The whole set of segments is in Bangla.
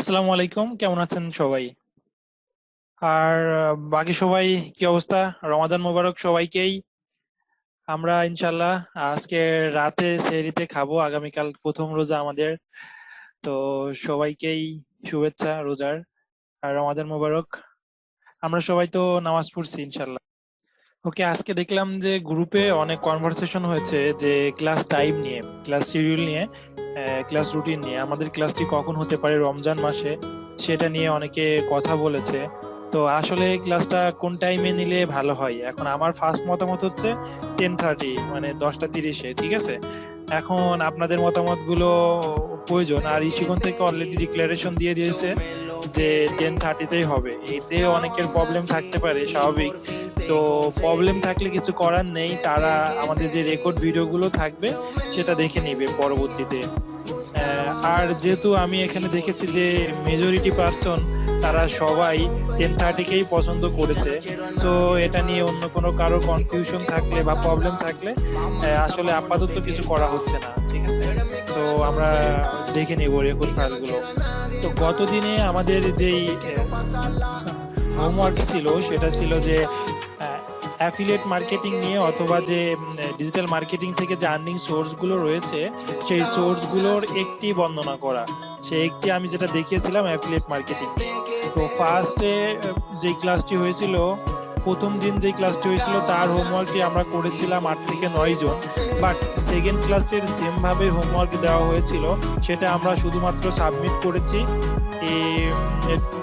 আসসালামু আলাইকুম, কেমন আছেন সবাই? আর বাকি সবাই কি অবস্থা? রমাদান মোবারক সবাইকেই। আমরা ইনশাল্লাহ আজকে রাতে সেহরিতে খাবো, আগামীকাল প্রথম রোজা আমাদের। তো সবাইকেই শুভেচ্ছা রোজার আর রমাদান মোবারক। আমরা সবাই তো নামাজ পড়ছি ইনশাল্লাহ। ওকে, আজকে দেখলাম যে গ্রুপে অনেক কনভারসেশন হয়েছে যে ক্লাস টাইম নিয়ে, ক্লাস শিডিউল নিয়ে, ক্লাস রুটিন নিয়ে, আমাদের ক্লাসটি কখন হতে পারে রমজান মাসে সেটা নিয়ে অনেকে কথা বলেছে। তো আসলে ক্লাসটা কোন টাইমে নিলে ভালো হয়? এখন আমার ফার্স্ট মতামত হচ্ছে 10:30, মানে 10টা 30-এ, ঠিক আছে? এখন আপনাদের মতামতগুলো প্রয়োজন। আর ইশিকন থেকে অলরেডি ডিক্লারেশন দিয়ে দিয়েছে যে 10:30-তেই হবে। এতে অনেকের প্রবলেম থাকতে পারে, স্বাভাবিক। তো প্রবলেম থাকলে কিছু করার নেই, তারা আমাদের যে রেকর্ড ভিডিওগুলো থাকবে সেটা দেখে নিবে পরবর্তীতে। আর যেহেতু আমি এখানে দেখেছি যে মেজরিটি পার্সন তারা সবাই 10:30-কেই পছন্দ করেছে, সো এটা নিয়ে অন্য কোনো কারো কনফিউশন থাকলে বা প্রবলেম থাকলে আসলে আপাতত কিছু করা হচ্ছে না, ঠিক আছে? সো আমরা দেখে নিব রেকর্ড ফাইলগুলো। তো গত দিনে আমাদের যেই হোমওয়ার্ক ছিল সেটা ছিল যে অ্যাফিলিয়েট মার্কেটিং নিয়ে, অথবা যে ডিজিটাল মার্কেটিং থেকে যে আর্নিং সোর্স গুলো রয়েছে সেই সোর্স গুলোর একটি বর্ণনা করা। সেই একটি আমি যেটা দেখিয়েছিলাম অ্যাফিলিয়েট মার্কেটিং। তো ফার্স্টে যে ক্লাসটি হয়েছিল, প্রথম দিন যে ক্লাসটি হয়েছিল তার হোমওয়ার্কটি আমরা করেছিলাম 8 থেকে 9 জন। বাট সেকেন্ড ক্লাসের সেম ভাবে হোমওয়ার্ক দেওয়া হয়েছিল, সেটা আমরা শুধুমাত্র সাবমিট করেছি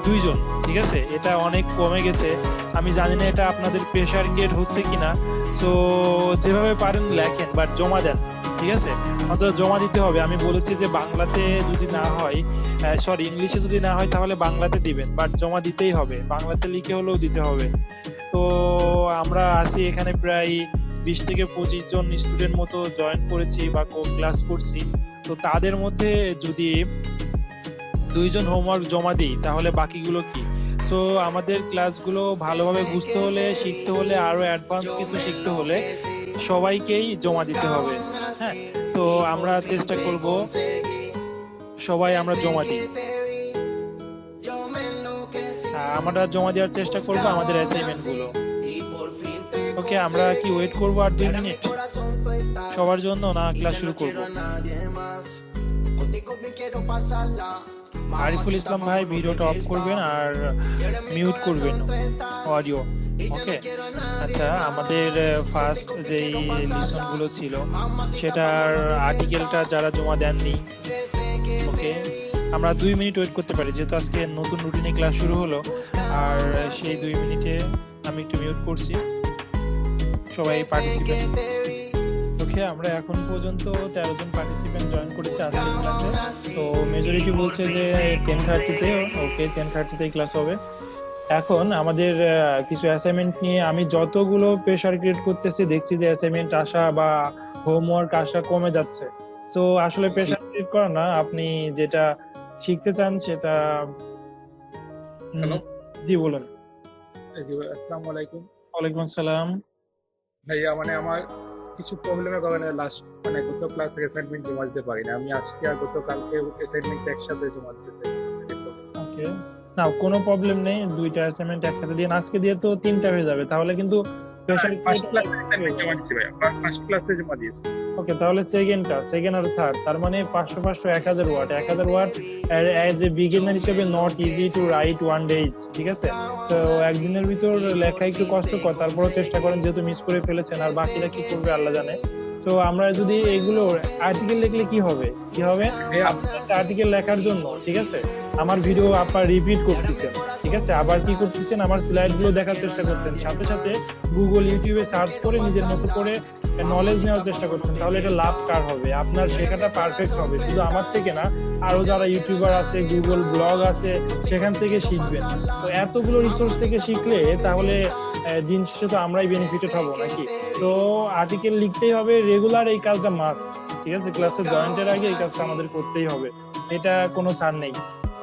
2 জন, ঠিক আছে? এটা অনেক কমে গেছে। আমি জানি না এটা আপনাদের প্রেশার ক্রিয়েট হচ্ছে কিনা। সো যেভাবে পারেন লেখেন, বাট জমা দেন, ঠিক আছে? অন্তত জমা দিতে হবে। আমি বলেছি যে বাংলাতে যদি না হয়, সরি ইংলিশে যদি না হয় তাহলে বাংলাতে দিবেন, বাট জমা দিতেই হবে, বাংলাতে লিখে হলেও দিতে হবে। তো আমরা আছি এখানে প্রায় 20 থেকে 25 জন স্টুডেন্ট মতো জয়েন করেছি বা ক্লাস করছি। তো তাদের মধ্যে যদি 2 জন হোমওয়ার্ক জমা দিই তাহলে বাকিগুলো কি? সো আমাদের ক্লাসগুলো ভালোভাবে বুঝতে হলে, শিখতে হলে, আরো অ্যাডভান্স কিছু শিখতে হলে সবাইকেই জমা দিতে হবে। হ্যাঁ, তো আমরা চেষ্টা করব সবাই আমরা জমা দিই। আমরা জমা দেওয়ার চেষ্টা করব আমাদের অ্যাসাইনমেন্ট গুলো। ওকে, আমরা কি ওয়েট করব আর 2 মিনিট সবার জন্য, না ক্লাস শুরু করব? আরিফুল ইসলাম ভাই ভিডিওটা অফ করবেন আর মিউট করবেন অডিও। ওকে, আচ্ছা, আমাদের ফার্স্ট যেই লিসন গুলো ছিল সেটার আর্টিকেলটা যারা জমা দেননি, ওকে, আমরা 2 মিনিট ওয়েট করতে পারি, যেহেতু আজকে নতুন রুটিনে ক্লাস শুরু হলো। আর সেই 2 মিনিটে আমি একটু মিউট করছি সবাই পার্টিসিপেন্ট। ওকে, আমরা এখন পর্যন্ত 13 জন পার্টিসিপেন্ট জয়েন করেছি আজকের ক্লাসে। তো মেজরিটি বলছে যে 10:30-তে, ওকে 10:30-তেই ক্লাস হবে। এখন আমাদের কিছু অ্যাসাইনমেন্ট নিয়ে আমি যতগুলো প্রেশার ক্রিয়েট করতেছি দেখছি যে অ্যাসাইনমেন্ট আসা বা হোমওয়ার্ক আসা কমে যাচ্ছে। সো আসলে প্রেশার ক্রিয়েট করা না, আপনি যেটা শিখতে চান সেটা। হ্যালো, জি বলুন। জি ভাই, আসসালামু আলাইকুম। ওয়ালাইকুম আসসালাম। ভাইয়া আমার কিছু প্রবলেমের কারণে গত ক্লাসে অ্যাসাইনমেন্ট জমা দিতে পারি না। আমি আজকে আর গতকালকে অ্যাসাইনমেন্ট একসাথে জমা দিতে চাই। ওকে, না কোনো প্রবলেম নেই, 2টা অ্যাসাইনমেন্ট একসাথে দিয়ে আজকে দিয়ে তো 3টা হয়ে যাবে, তাহলে কিন্তু প্রেশার ফার্স্ট ক্লাসে অ্যাসাইনমেন্ট জমা দিয়েছি ভাই, ফার্স্ট ক্লাসে জমা দিয়েছি। ওকে, তাহলে সেকেন্ড আর থার্ড, তার মানে 500 500 1000 watt, 1000 watt as a beginner হিসেবে not easy to right one days, ঠিক আছে? তো একদিনের ভিতর লেখা একটু কষ্টকর, তারপরও চেষ্টা করেন, যেহেতু মিস করে ফেলেছেন। আর বাকিরা কি করবে আল্লাহ জানে। তো আমরা যদি এগুলো আর্টিকেল লিখলে কি হবে আর্টিকেল লেখার জন্য, ঠিক আছে, আমার ভিডিও আপনার রিপিট করতেছেন, ঠিক আছে, আবার কি করতেছেন, আমার স্লাইড গুলো দেখার চেষ্টা করতেন, সাথে সাথে গুগল ইউটিউবে সার্চ করে নিজের মতো করে নলেজ নেওয়ার চেষ্টা করছেন, তাহলে এটা লাভ কার হবে? আপনার শেখাটা পারফেক্ট হবে, শুধু আমার থেকে না, আরো যারা ইউটিউবার আছে, গুগল ব্লগ আছে, সেখান থেকে শিখবেন। তো এতগুলো রিসোর্স থেকে শিখলে তাহলে দিন শেষে তো আমরাই বেনিফিটেড হব নাকি? তো আর্টিকেল লিখতেই হবে রেগুলার, এই কাজটা মাস্ট, ঠিক আছে? ক্লাসে জয়েন্টের আগে এই কাজটা আমাদের করতেই হবে, এটা কোনো ছাড় নেই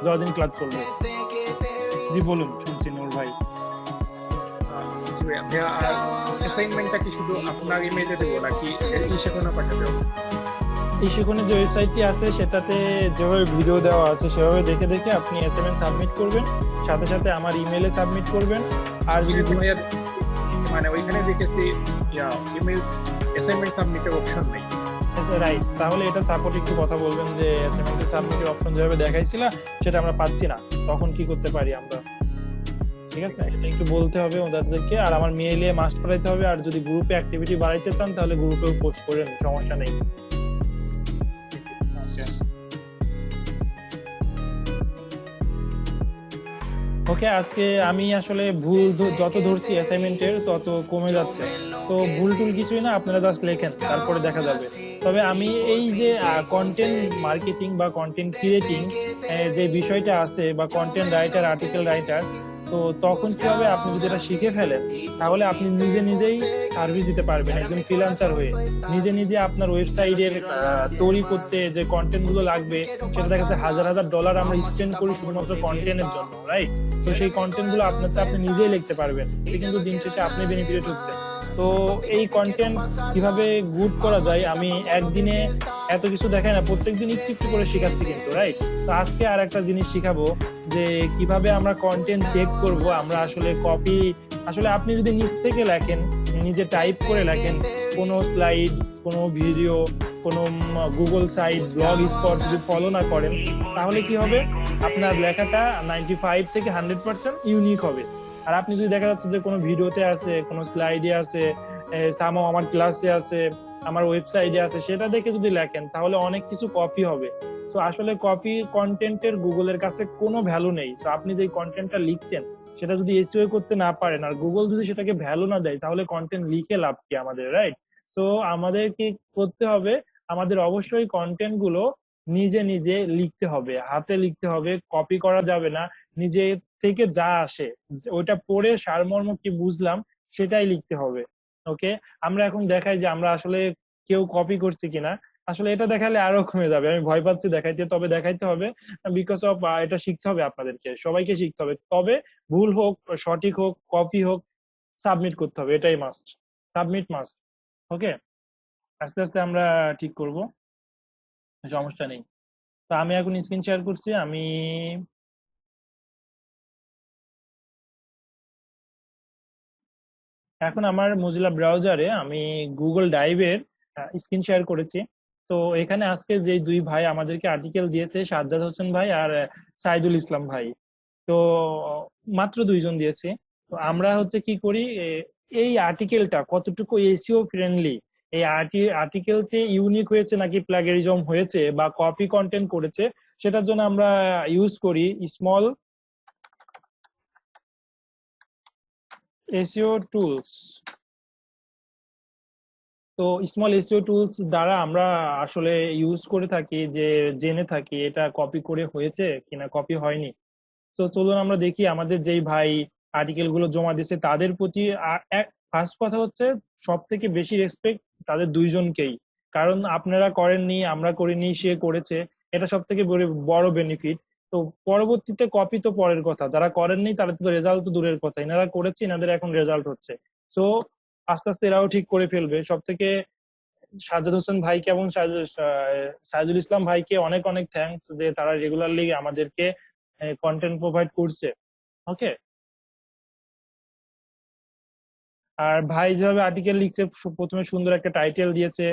যতদিন ক্লাস চলবে। জি বলুন, শুনছি নূর ভাই। জি ভাইয়া, অ্যাসাইনমেন্টটা কি শুধু আপনার ইমেইলে দেবো নাকি ইসে কোনো পাঠাতে হবে? এই শিখনের যে ওয়েবসাইটটি আছে সেটাতে যেভাবে ভিডিও দেওয়া আছে সেভাবে দেখে দেখে আপনি অ্যাসাইনমেন্ট সাবমিট করবেন, সাথে সাথে আমার ইমেইলে সাবমিট করবেন। আর যদি কিন্তু ভাইয়া মানে ওইখানে দেখেছি ইমেল অ্যাসাইনমেন্ট সাবমিটের অপশন নেই। রাইট, তাহলে এটা সাপোর্ট একটু কথা বলবেন যে অ্যাসাইনমেন্ট সাবমিটের অপশন যেভাবে দেখাইছিল সেটা আমরা পাচ্ছি না, তখন কি করতে পারি আমরা। ঠিক আছে, এটা একটু বলতে হবে ওদেরকে। আর আমার মেইলে মাস্ট পাঠাইতে হবে, আর যদি গ্রুপে অ্যাক্টিভিটি বাড়াইতে চান তাহলে গ্রুপেও পোস্ট করেন, সমস্যা নেই। ওকে, আজকে আমি আসলে ভুল যত ধরছি অ্যাসাইনমেন্টের তত কমে যাচ্ছে। তো ভুল টুল কিছুই না, আপনারা জাস্ট লেখেন, তারপরে দেখা যাবে। তবে আমি এই যে কন্টেন্ট মার্কেটিং বা কন্টেন্ট ক্রিয়েটিং যে বিষয়টা আছে, বা কন্টেন্ট রাইটার, আর্টিকেল রাইটার, তো তখন কি হবে, আপনি যদি এটা শিখে ফেলেন তাহলে আপনি নিজে নিজেই সার্ভিস দিতে পারবেন একজন ফ্রিল্যান্সার হয়ে। নিজে নিজে আপনার ওয়েবসাইটের তৈরি করতে যে কন্টেন্ট গুলো লাগবে, সেটা দেখা যাচ্ছে হাজার হাজার ডলার আমরা স্পেন্ড করি শুধুমাত্র কন্টেন্টের জন্য, রাইট? তো সেই কন্টেন্ট গুলো আপনি নিজেই লিখতে পারবেন, এটা কিন্তু দিন শেষে আপনি বেনিফিট হচ্ছে। তো এই কন্টেন্ট কিভাবে গুড করা যায় আমি একদিনে এত কিছু দেখাই না, প্রত্যেকদিন একটু একটু করে শেখাচ্ছি কিন্তু, রাইট? তো আজকে আর একটা জিনিস শিখাবো যে কিভাবে আমরা কন্টেন্ট চেক করব। আমরা আসলে কপি, আসলে আপনি যদি নিজ থেকে লেখেন, নিজে টাইপ করে লেখেন, কোনো স্লাইড, কোনো ভিডিও, কোনো গুগল সাইট, ব্লগ স্পট যদি ফলো না করেন, তাহলে কি হবে, আপনার লেখাটা 95 থেকে 100% ইউনিক হবে। আর আপনি যদি দেখা যাচ্ছে যে কোনো ভিডিওতে আছে, কোনো স্লাইডে আছে, সামও আমার ক্লাসে আছে, আমার ওয়েবসাইটে আছে, সেটা দেখে যদি লেখেন তাহলে অনেক কিছু কপি হবে। তো আসলে কপি কন্টেন্টের গুগলের কাছে কোনো ভ্যালু নেই। তো আপনি যে কন্টেন্টটা লিখছেন সেটা যদি এসইও করতে না পারেন, আর গুগল যদি সেটাকে ভ্যালু না দেয়, তাহলে কন্টেন্ট লিখে লাভ কি আমাদের, রাইট? তো আমাদের কি করতে হবে, আমাদের অবশ্যই কন্টেন্ট গুলো নিজে নিজে লিখতে হবে, হাতে লিখতে হবে, কপি করা যাবে না। নিজে থেকে যা আসে ওইটা পড়ে সারমর্ম কি বুঝলাম সেটাই লিখতে হবে। ওকে, আমরা এখন দেখাই যে আমরা আসলে কেউ কপি করছি কিনা। আসলে এটা দেখালে আরো কমে যাবে, আমি ভয় পাচ্ছি দেখাইতে, তবে দেখাইতে হবে। বিকজ অফ এটা শিখতে হবে, আপনাদেরকে সবাইকে শিখতে হবে। তবে ভুল হোক, সঠিক হোক, কপি হোক, সাবমিট করতে হবে, এটাই মাস্ট, সাবমিট মাস্ট। ওকে, আস্তে আস্তে আমরা ঠিক করব, সমস্যা নেই। তো আমি এখন স্ক্রিন শেয়ার করছি। আমি এখন আমার মজিলা ব্রাউজারে আমি গুগল ড্রাইভের স্ক্রিন শেয়ার করেছি। তো এখানে আজকে যে দুই ভাই আমাদেরকে আর্টিকেল দিয়েছে, সাজ্জাদ হোসেন ভাই আর সাইদুল ইসলাম ভাই, তো মাত্র দুইজন দিয়েছে। তো আমরা হচ্ছে কি করি, এই আর্টিকেলটা কতটুকু এসইও ফ্রেন্ডলি, এই আর্টিকেলতে ইউনিক হয়েছে নাকি প্লাগেরিজম হয়েছে বা কপি কন্টেন্ট করেছে, সেটার জন্য আমরা ইউজ করি স্মল এসইও টুলস। তো স্মল এসইও টুলস দ্বারা আমরা আসলে ইউজ করে থাকি, যে জেনে থাকি এটা কপি করে হয়েছে কিনা কপি হয়নি। তো চলুন আমরা দেখি আমাদের যেই ভাই আর্টিকেল গুলো জমা দিয়েছে তাদের প্রতি। ফার্স্ট কথা হচ্ছে, সব থেকে বেশি রেসপেক্ট তাদের দুইজনকেই, কারণ আপনারা করেননি, আমরা করিনি, সে করেছে, এটা সব থেকে বড় বেনিফিট। তো পরবর্তীতে কপি তো পরের কথা, যারা করেননি তাদের তো রেজাল্ট তো দূরের কথা, এনারা করেছে, এনাদের এখন রেজাল্ট হচ্ছে। তো আস্তে আস্তে এরাও ঠিক করে ফেলবে। সব থেকে সাজ্জাদ হোসেন ভাইকে এবং সাইদুল ইসলাম ভাইকে অনেক অনেক থ্যাঙ্কস, যে তারা রেগুলারলি আমাদেরকে কন্টেন্ট প্রোভাইড করছে। ওকে, আর ভাই যেভাবে আর্টিকেল লিখছে, প্রথমে সুন্দর একটা টাইটেল দিয়েছে,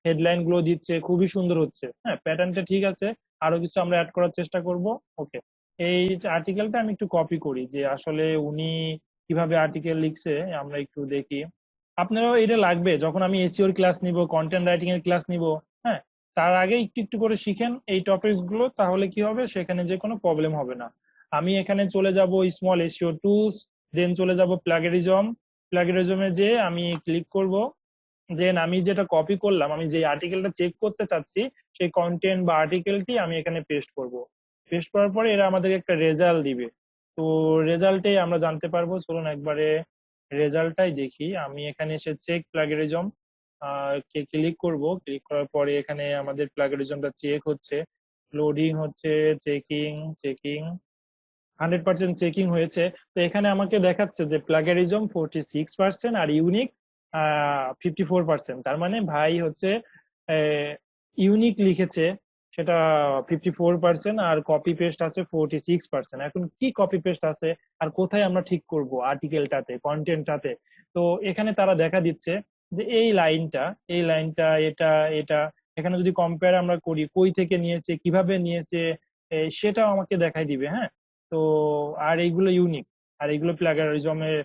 হেডলাইন গুলো দিচ্ছে, খুবই সুন্দর হচ্ছে। হ্যাঁ, প্যাটার্নটা ঠিক আছে, আরো কিছু আমরা অ্যাড করার চেষ্টা করব। ওকে, এই আর্টিকেলটা আমি একটু কপি করি, যে আসলে উনি কিভাবে আর্টিকেল লিখছে, আমরা একটু দেখি। আপনারাও এটা লাগবে যখন আমি এসইওর ক্লাস নিব, কন্টেন্ট রাইটিং এর ক্লাস নিব। হ্যাঁ, তার আগে একটু একটু করে শিখেন এই টপিকস গুলো, তাহলে কি হবে, সেখানে যে কোনো প্রবলেম হবে না। আমি এখানে চলে যাব স্মল এসইও টুলস, দেন চলে যাব প্লাগেরিজম। প্লাগেরিজমে যে আমি ক্লিক করব, দেন আমি যেটা কপি করলাম, আমি যে আর্টিকেলটা চেক করতে চাচ্ছি, সেই কন্টেন্ট বা আর্টিকেলটি আমি এখানে পেস্ট করব। পেস্ট করার পরে এরা আমাদের একটা রেজাল্ট দিবে। তো রেজাল্টে আমরা জানতে পারবো, চলুন একবারে রেজাল্টটাই দেখি। আমি এখানে এসে চেক প্লাগেরিজম কে ক্লিক করব। ক্লিক করার পরে এখানে আমাদের প্লাগেরিজমটা চেক হচ্ছে, লোডিং হচ্ছে, চেকিং চেকিং, 100% চেকিং হয়েছে। তো এখানে আমাকে দেখাচ্ছে যে প্লাগেরিজম 46% আর ইউনিক 54%। তার মানে ভাই হচ্ছে ইউনিক লিখেছে সেটা 54% আর কপি পেস্ট আছে 46%। এখন কি কপি পেস্ট আছে আর কোথায় আমরা ঠিক করব আর্টিকেলটাতে, কন্টেন্টটাতে? তো এখানে তারা দেখা দিচ্ছে যে এই লাইনটা এটা এটা এখানে যদি কম্পেয়ার আমরা করি কই থেকে নিয়েছে, কিভাবে নিয়েছে, সেটাও আমাকে দেখাই দিবে। হ্যাঁ, তো আর এইগুলো ইউনিক, আর এগুলো প্লাগারিজমের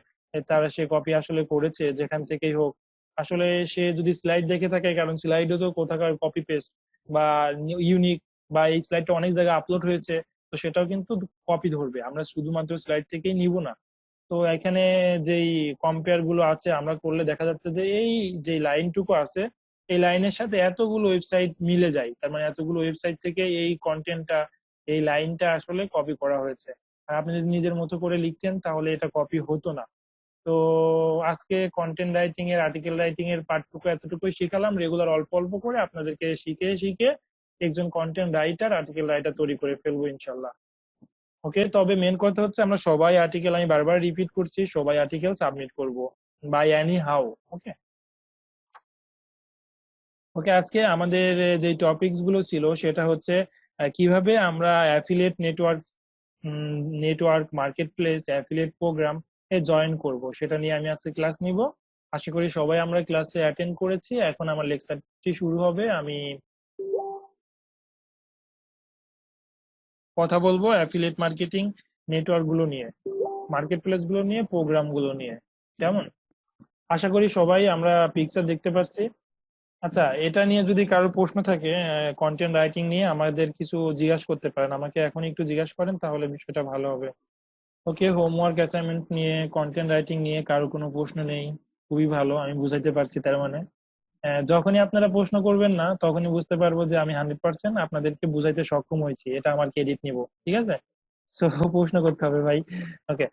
তারা সে কপি আসলে করেছে যেখান থেকেই হোক। আসলে সে যদি স্লাইড দেখে থাকে, কারণ স্লাইডও তো কোথাকার কপি পেস্ট বা ইউনিক, বা এই স্লাইডটা অনেক জায়গায় আপলোড হয়েছে, তো সেটাও কিন্তু কপি ধরবে, আমরা শুধুমাত্র স্লাইড থেকেই নিব না। তো এখানে যেই কম্পেয়ার গুলো আছে আমরা করলে দেখা যাচ্ছে যে এই যে লাইনটুকু আছে এই লাইনের সাথে এতগুলো ওয়েবসাইট মিলে যায়, তার মানে এতগুলো ওয়েবসাইট থেকে এই কন্টেন্টটা, এই লাইনটা আসলে কপি করা হয়েছে। আর আপনি যদি নিজের মতো করে লিখতেন তাহলে এটা কপি হতো না। তো আজকে কন্টেন্ট রাইটিং এর, আর্টিকেল রাইটিং এর পার্টটুকু এতটুকুই শিখালাম, রেগুলার অল্প অল্প করে আপনাদেরকে শিখে শিখে একজন কন্টেন্ট রাইটার, আর্টিকেল রাইটার তৈরি করে ফেলবো ইনশাল্লাহ। ওকে, তবে মেন কথা হচ্ছে আমরা সবাই আর্টিকেল, আমি বারবার রিপিট করছি, সবাই আর্টিকেল সাবমিট করব বাই এনি হাউ। ওকে ওকে আজকে আমাদের যে টপিকস গুলো ছিল সেটা হচ্ছে কিভাবে আমরা affiliate network market place, affiliate program এ জয়েন করব, সেটা নিয়ে আমি আজকে ক্লাস নিব। আশা করি সবাই আমরা ক্লাসে অ্যাটেন্ড করেছি। এখন আমার লেকচারটি শুরু হবে। আমি কথা বলবো অ্যাফিলিয়েট মার্কেটিং নেটওয়ার্ক গুলো নিয়ে, মার্কেট প্লেস গুলো নিয়ে, প্রোগ্রাম গুলো নিয়ে। কেমন? আশা করি সবাই আমরা পিকচার দেখতে পাচ্ছি। আচ্ছা, এটা নিয়ে যদি কারোর প্রশ্ন থাকে, কন্টেন্ট রাইটিং নিয়ে আমাদের কিছু জিজ্ঞাসা করতে পারেন, আমাকে এখন একটু জিজ্ঞাসা করেন তাহলে বিষয়টা ভালো হবে। ওকে, হোমওয়ার্ক অ্যাসাইনমেন্ট নিয়ে, কন্টেন্ট রাইটিং নিয়ে কারো কোনো প্রশ্ন নেই? খুবই ভালো, আমি বুঝাইতে পারছি তার মানে। যখনই আপনারা প্রশ্ন করবেন না তখনই বুঝতে পারবো যে আমি 100% আপনাদেরকে বুঝাইতে সক্ষম হয়েছি, এটা আমার ক্রেডিট নিব। ঠিক আছে, সো প্রশ্ন করতে হবে ভাই। ওকে,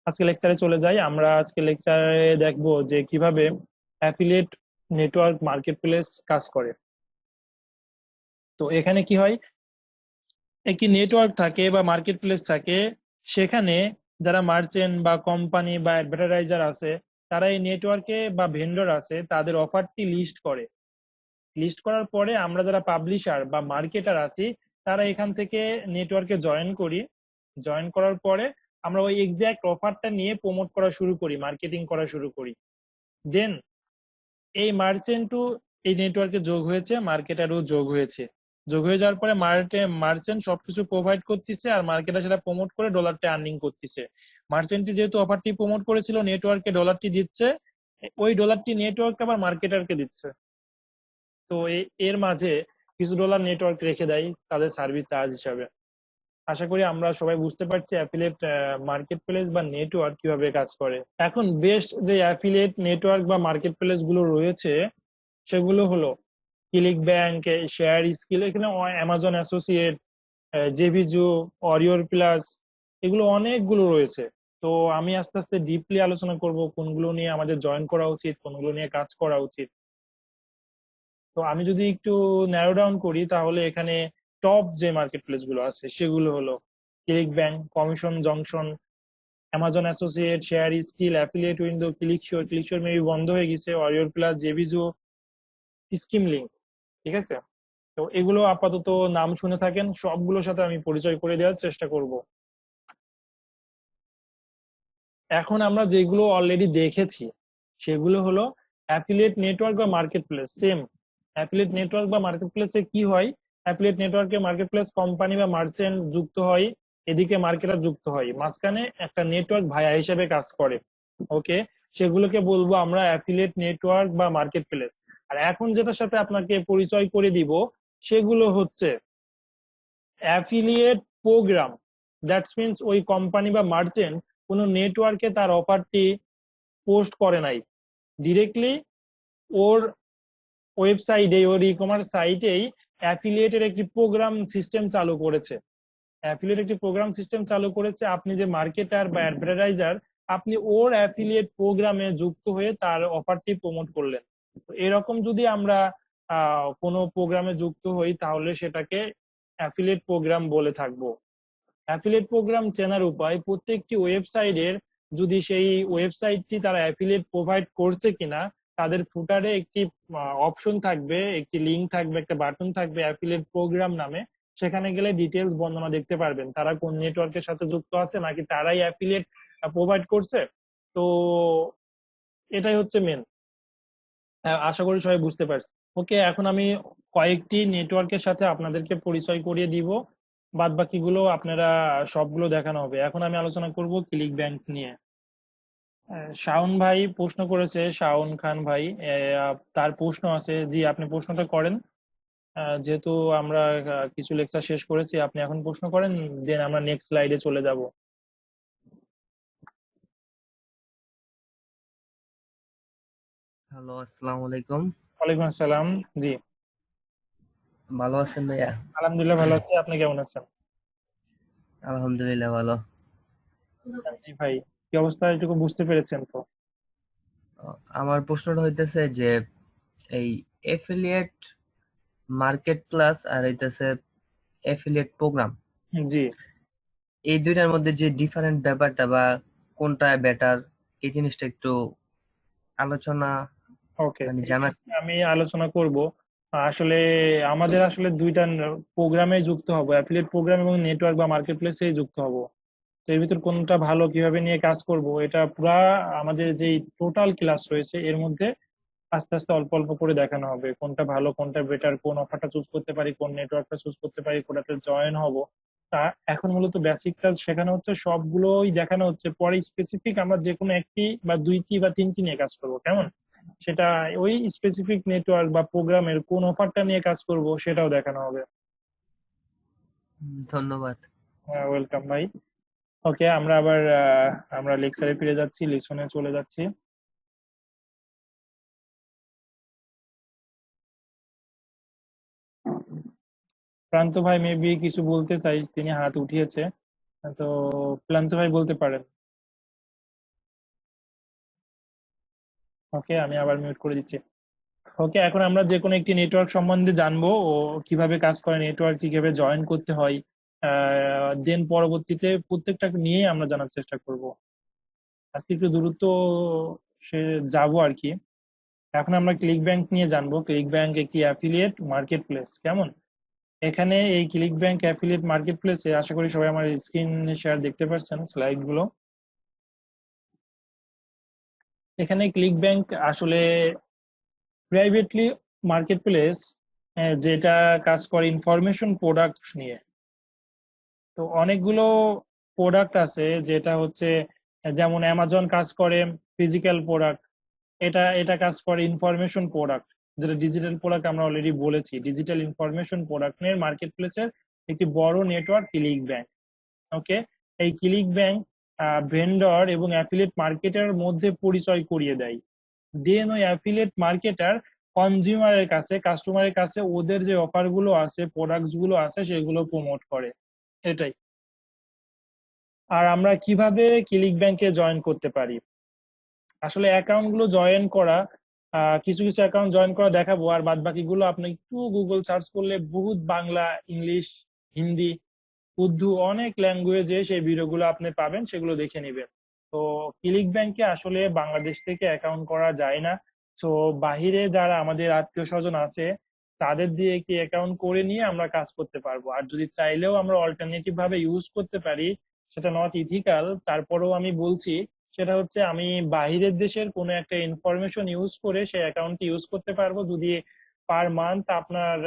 আজকে লেকচারে চলে যাই। আমরা আজকে লেকচারে দেখবো যে কিভাবে অ্যাফিলিয়েট নেটওয়ার্ক মার্কেট প্লেস কাজ করে। তো এখানে কি হয়, একটি নেটওয়ার্ক থাকে বা মার্কেট প্লেস থাকে, সেখানে যারা মার্চেন্ট বা কোম্পানি বা অ্যাডভার্টাইজার আছে তারা এই নেটওয়ার্কে, বা ভেন্ডর আছে, তাদের অফারটি লিস্ট করে। লিস্ট করার পরে আমরা যারা পাবলিশার বা মার্কেটার আছি তারা এখান থেকে নেটওয়ার্কে জয়েন করি। জয়েন করার পরে আমরা ওই এক্সাক্ট অফারটা নিয়ে প্রমোট করা শুরু করি, মার্কেটিং করা শুরু করি। দেন এই মার্চেন্টও এই নেটওয়ার্কে যোগ হয়েছে, মার্কেটারও যোগ হয়েছে। যোগ হয়ে যাওয়ার পরে মার্চেন্ট সবকিছু প্রোভাইড করতেছে আর মার্কেটার সেটা প্রমোট করে ডলারটা আর্নিং করতেছে। মার্চেন্টটি যেহেতু অফারটি প্রমোট করেছিল, নেটওয়ার্কে ডলারটি দিচ্ছে, ওই ডলারটি নেটওয়ার্ক আবার মার্কেটারকে দিচ্ছে। তো এর মাঝে কিছু ডলার নেটওয়ার্ক রেখে দেয় তাদের সার্ভিস চার্জ হিসাবে। আশা করি আমরা সবাই বুঝতে পারছি অ্যাফিলিয়েট মার্কেট প্লেস বা নেটওয়ার্ক কিভাবে কাজ করে। এখন বেস্ট যে অ্যাফিলিয়েট নেটওয়ার্ক বা মার্কেট প্লেস গুলো রয়েছে সেগুলো হলো ক্লিক ব্যাংক, শেয়ার স্কিল, এখানে অ্যামাজন অ্যাসোসিয়েট, জেভিজু, অরিওর প্লাস, এগুলো অনেকগুলো রয়েছে। তো আমি আস্তে আস্তে ডিপলি আলোচনা করব কোনগুলো নিয়ে আমাদের জয়েন করা উচিত, কোনগুলো নিয়ে কাজ করা উচিত। তো আমি যদি একটু ন্যারো ডাউন করি তাহলে এখানে টপ যে মার্কেট প্লেস গুলো আছে সেগুলো হলো ClickBank, Commission Junction, Amazon Associate, Share Skill, Affiliate Window, ClickSure maybe বন্ধ হয়ে গেছে, অরিওর প্লাস, জেভিজো, স্কিম লিঙ্ক। ঠিক আছে, তো এগুলো আপাতত নাম শুনে থাকেন, সবগুলোর সাথে আমি পরিচয় করে দেওয়ার চেষ্টা করব। এখন আমরা যেগুলো অলরেডি দেখেছি সেগুলো হলো অ্যাফিলিয়েট নেটওয়ার্ক বা market place. Same affiliate network বা মার্কেট প্লেসে কি হয়, অ্যাফিলিয়েট নেটওয়ার্কে মার্কেট প্লেস কোম্পানি বা মার্চেন্ট যুক্ত হয়, এদিকে মার্কেটার যুক্ত হয়, মাঝখানে একটা নেটওয়ার্ক ভায়া হিসেবে কাজ করে। ওকে, সেগুলোকে বলবো আমরা অ্যাফিলিয়েট নেটওয়ার্ক বা মার্কেট প্লেস। আর এখন যেটার সাথে আপনাকে পরিচয় করে দিব সেগুলো হচ্ছে অ্যাফিলিয়েট প্রোগ্রাম। দ্যাটস মিনস ওই কোম্পানি বা মার্চেন্ট কোনো নেটওয়ার্কে তার অফারটি পোস্ট করে নাই, ডিরেক্টলি ওর ওয়েবসাইটে, ওর ই কমার্স সাইটেই অ্যাফিলিয়েটের একটি প্রোগ্রাম সিস্টেম চালু করেছে। অ্যাফিলিয়েট একটি প্রোগ্রাম সিস্টেম চালু করেছে, আপনি যে মার্কেটার বা অ্যাডভার্টাইজার, আপনি ওর অ্যাফিলিয়েট প্রোগ্রামে যুক্ত হয়ে তার অফারটি প্রমোট করলেন। তো এরকম যদি আমরা কোনো প্রোগ্রামে যুক্ত হই তাহলে সেটাকে অ্যাফিলিয়েট প্রোগ্রাম বলে থাকবো। অ্যাফিলিয়েট প্রোগ্রাম চেনার উপায়, প্রত্যেকটি ওয়েবসাইটের যদি সেই ওয়েবসাইটটি তারা অ্যাফিলিয়েট প্রোভাইড করছে কিনা তাদের ফুটারে একটি অপশন থাকবে, একটি লিংক থাকবে, একটা বাটন থাকবে অ্যাফিলিয়েট প্রোগ্রাম নামে। সেখানে গেলে ডিটেলস বর্ণনা দেখতে পারবেন, তারা কোন নেটওয়ার্কের সাথে যুক্ত আছে নাকি তারাই অ্যাফিলিয়েট প্রোভাইড করছে। তো এটাই হচ্ছে মেন। আশা করি সবাই বুঝতে পারছি। ওকে, এখন আমি কয়েকটি নেটওয়ার্কের সাথে আপনাদেরকে পরিচয় করিয়ে দিব, বাদ বাকিগুলো আপনারা সবগুলো দেখানো হবে। এখন আমি আলোচনা করব ক্লিক ব্যাংক নিয়ে। শাওন ভাই প্রশ্ন করেছে, শাওন খান ভাই, তার প্রশ্ন আছে। জি, আপনি প্রশ্নটা করেন। যেহেতু আমরা কিছু লেকচার শেষ করেছি, আপনি এখন প্রশ্ন করেন, দেন আমরা নেক্সট স্লাইডে চলে যাব। হ্যালো, আসসালামু আলাইকুম। ওয়ালাইকুম আসসালাম। জি, ভালো আছেন ভাইয়া? আলহামদুলিল্লাহ ভালো আছি, আপনি কেমন আছেন? আলহামদুলিল্লাহ ভালো। জি ভাই, কি অবস্থা এটুকু বুঝতে পেরেছেন তো? আমার প্রশ্নটা হইতেছে যে এই এফিলিয়েট মার্কেট প্লাস আর হইতেছে এফিলিয়েট প্রোগ্রাম, জি, এই দুইটার মধ্যে যে ডিফারেন্ট ব্যাপারটা বা কোনটা বেটার, এই জিনিসটা একটু আলোচনা ওকে, মানে জানা। আমি আলোচনা করব। আসলে আমাদের আসলে দুইটা প্রোগ্রামে যুক্ত হব, অ্যাফিলিয়েট প্রোগ্রাম এবং নেটওয়ার্ক বা মার্কেট প্লেসে যুক্ত হব। তো এর ভিতর কোনটা ভালো, কিভাবে নিয়ে কাজ করব, এটা পুরা আমাদের যে টোটাল ক্লাস রয়েছে এর মধ্যে আস্তে আস্তে অল্প অল্প করে দেখানো হবে। কোনটা ভালো, কোনটা বেটার, কোন অফারটা চুজ করতে পারি, কোন নেটওয়ার্কটা চুজ করতে পারি, কোনটাতে জয়েন হব। তা এখন মূলত বেসিকটা শেখানো হচ্ছে, সবগুলোই দেখানো হচ্ছে। পরে স্পেসিফিক আমরা যে কোনো একটি বা দুইটি বা তিনটি নিয়ে কাজ করব, কেমন? সেটা ওই স্পেসিফিক নেটওয়ার্ক বা প্রোগ্রামের কোন অফারটা নিয়ে কাজ করব সেটাও দেখানো হবে। ধন্যবাদ। ওয়েলকাম ভাই। ওকে, আমরা আবার আমরা লেকচারে ফিরে যাচ্ছি, লিসনে চলে যাচ্ছি। প্রান্ত ভাই মেবি কিছু বলতে চাই, তিনি হাত উঠিয়েছে। তো প্রান্ত ভাই বলতে পারেন। ওকে, আমি আবার মিউট করে দিচ্ছি। ওকে, এখন আমরা যে কোনো একটি নেটওয়ার্ক সম্বন্ধে জানবো, ও কিভাবে কাজ করে নেটওয়ার্ক, কিভাবে জয়েন করতে হয়, দেন পরবর্তীতে প্রত্যেকটা নিয়ে আমরা জানার চেষ্টা করব। আজকে একটু দ্রুত সে যাবো আর কি। এখন আমরা ক্লিক ব্যাংক নিয়ে জানবো। ক্লিক ব্যাংক একটি অ্যাফিলিয়েট মার্কেট প্লেস, কেমন? এখানে এই ক্লিক ব্যাংক অ্যাফিলিয়েট মার্কেট প্লেসে আশা করি সবাই আমার স্ক্রিন শেয়ার দেখতে পাচ্ছেন, স্লাইড গুলো। এখানে ক্লিক ব্যাংক আসলে প্রাইভেটলি মার্কেট প্লেস, যেটা কাজ করে ইনফরমেশন প্রোডাক্ট নিয়ে। তো অনেকগুলো প্রোডাক্ট আছে, যেটা হচ্ছে যেমন অ্যামাজন কাজ করে ফিজিক্যাল প্রোডাক্ট, এটা এটা কাজ করে ইনফরমেশন প্রোডাক্ট, যেটা ডিজিটাল প্রোডাক্ট আমরা অলরেডি বলেছি। ডিজিটাল ইনফরমেশন প্রোডাক্ট নিয়ে মার্কেট প্লেসের একটি বড় নেটওয়ার্ক ক্লিক ব্যাংক। ওকে, এই ক্লিক ব্যাংক ভেন্ডর এবং অ্যাফিলিয়েট মার্কেটের মধ্যে পরিচয় করিয়ে দেয়। দেন ওই অ্যাফিলিয়েট মার্কেটার কনজিউমারের কাছে, কাস্টমারের কাছে ওদের যে অফার গুলো আছে, প্রোডাক্টস গুলো আছে, সেগুলো প্রমোট করে। এটাই। আর আমরা কিভাবে ক্লিক ব্যাংকে জয়েন করতে পারি? আসলে অ্যাকাউন্ট গুলো জয়েন করা, কিছু কিছু অ্যাকাউন্ট জয়েন করা দেখাবো, আর বাদ বাকিগুলো আপনি একটু গুগল সার্চ করলে বহুত বাংলা, ইংলিশ, হিন্দি, উর্দু, অনেক ল্যাঙ্গুয়েজে সেই ভিডিওগুলো আপনি পাবেন, সেগুলো দেখে নেবেন। তো ক্লিক ব্যাংকে আসলে বাংলাদেশ থেকে অ্যাকাউন্ট করা যায় না। তো বাহিরে যারা আমাদের আত্মীয় স্বজন আছে, তাদের দিয়ে কি অ্যাকাউন্ট করে নিয়ে আমরা কাজ করতে পারবো। আর যদি চাইলেও আমরা অল্টারনেটিভ ভাবে ইউজ করতে পারি, সেটা নট ইথিক্যাল, তারপরেও আমি বলছি, সেটা হচ্ছে আমি বাহিরের দেশের কোনো একটা ইনফরমেশন ইউজ করে সেই অ্যাকাউন্টটি ইউজ করতে পারবো। যদি পার মান্থ আপনার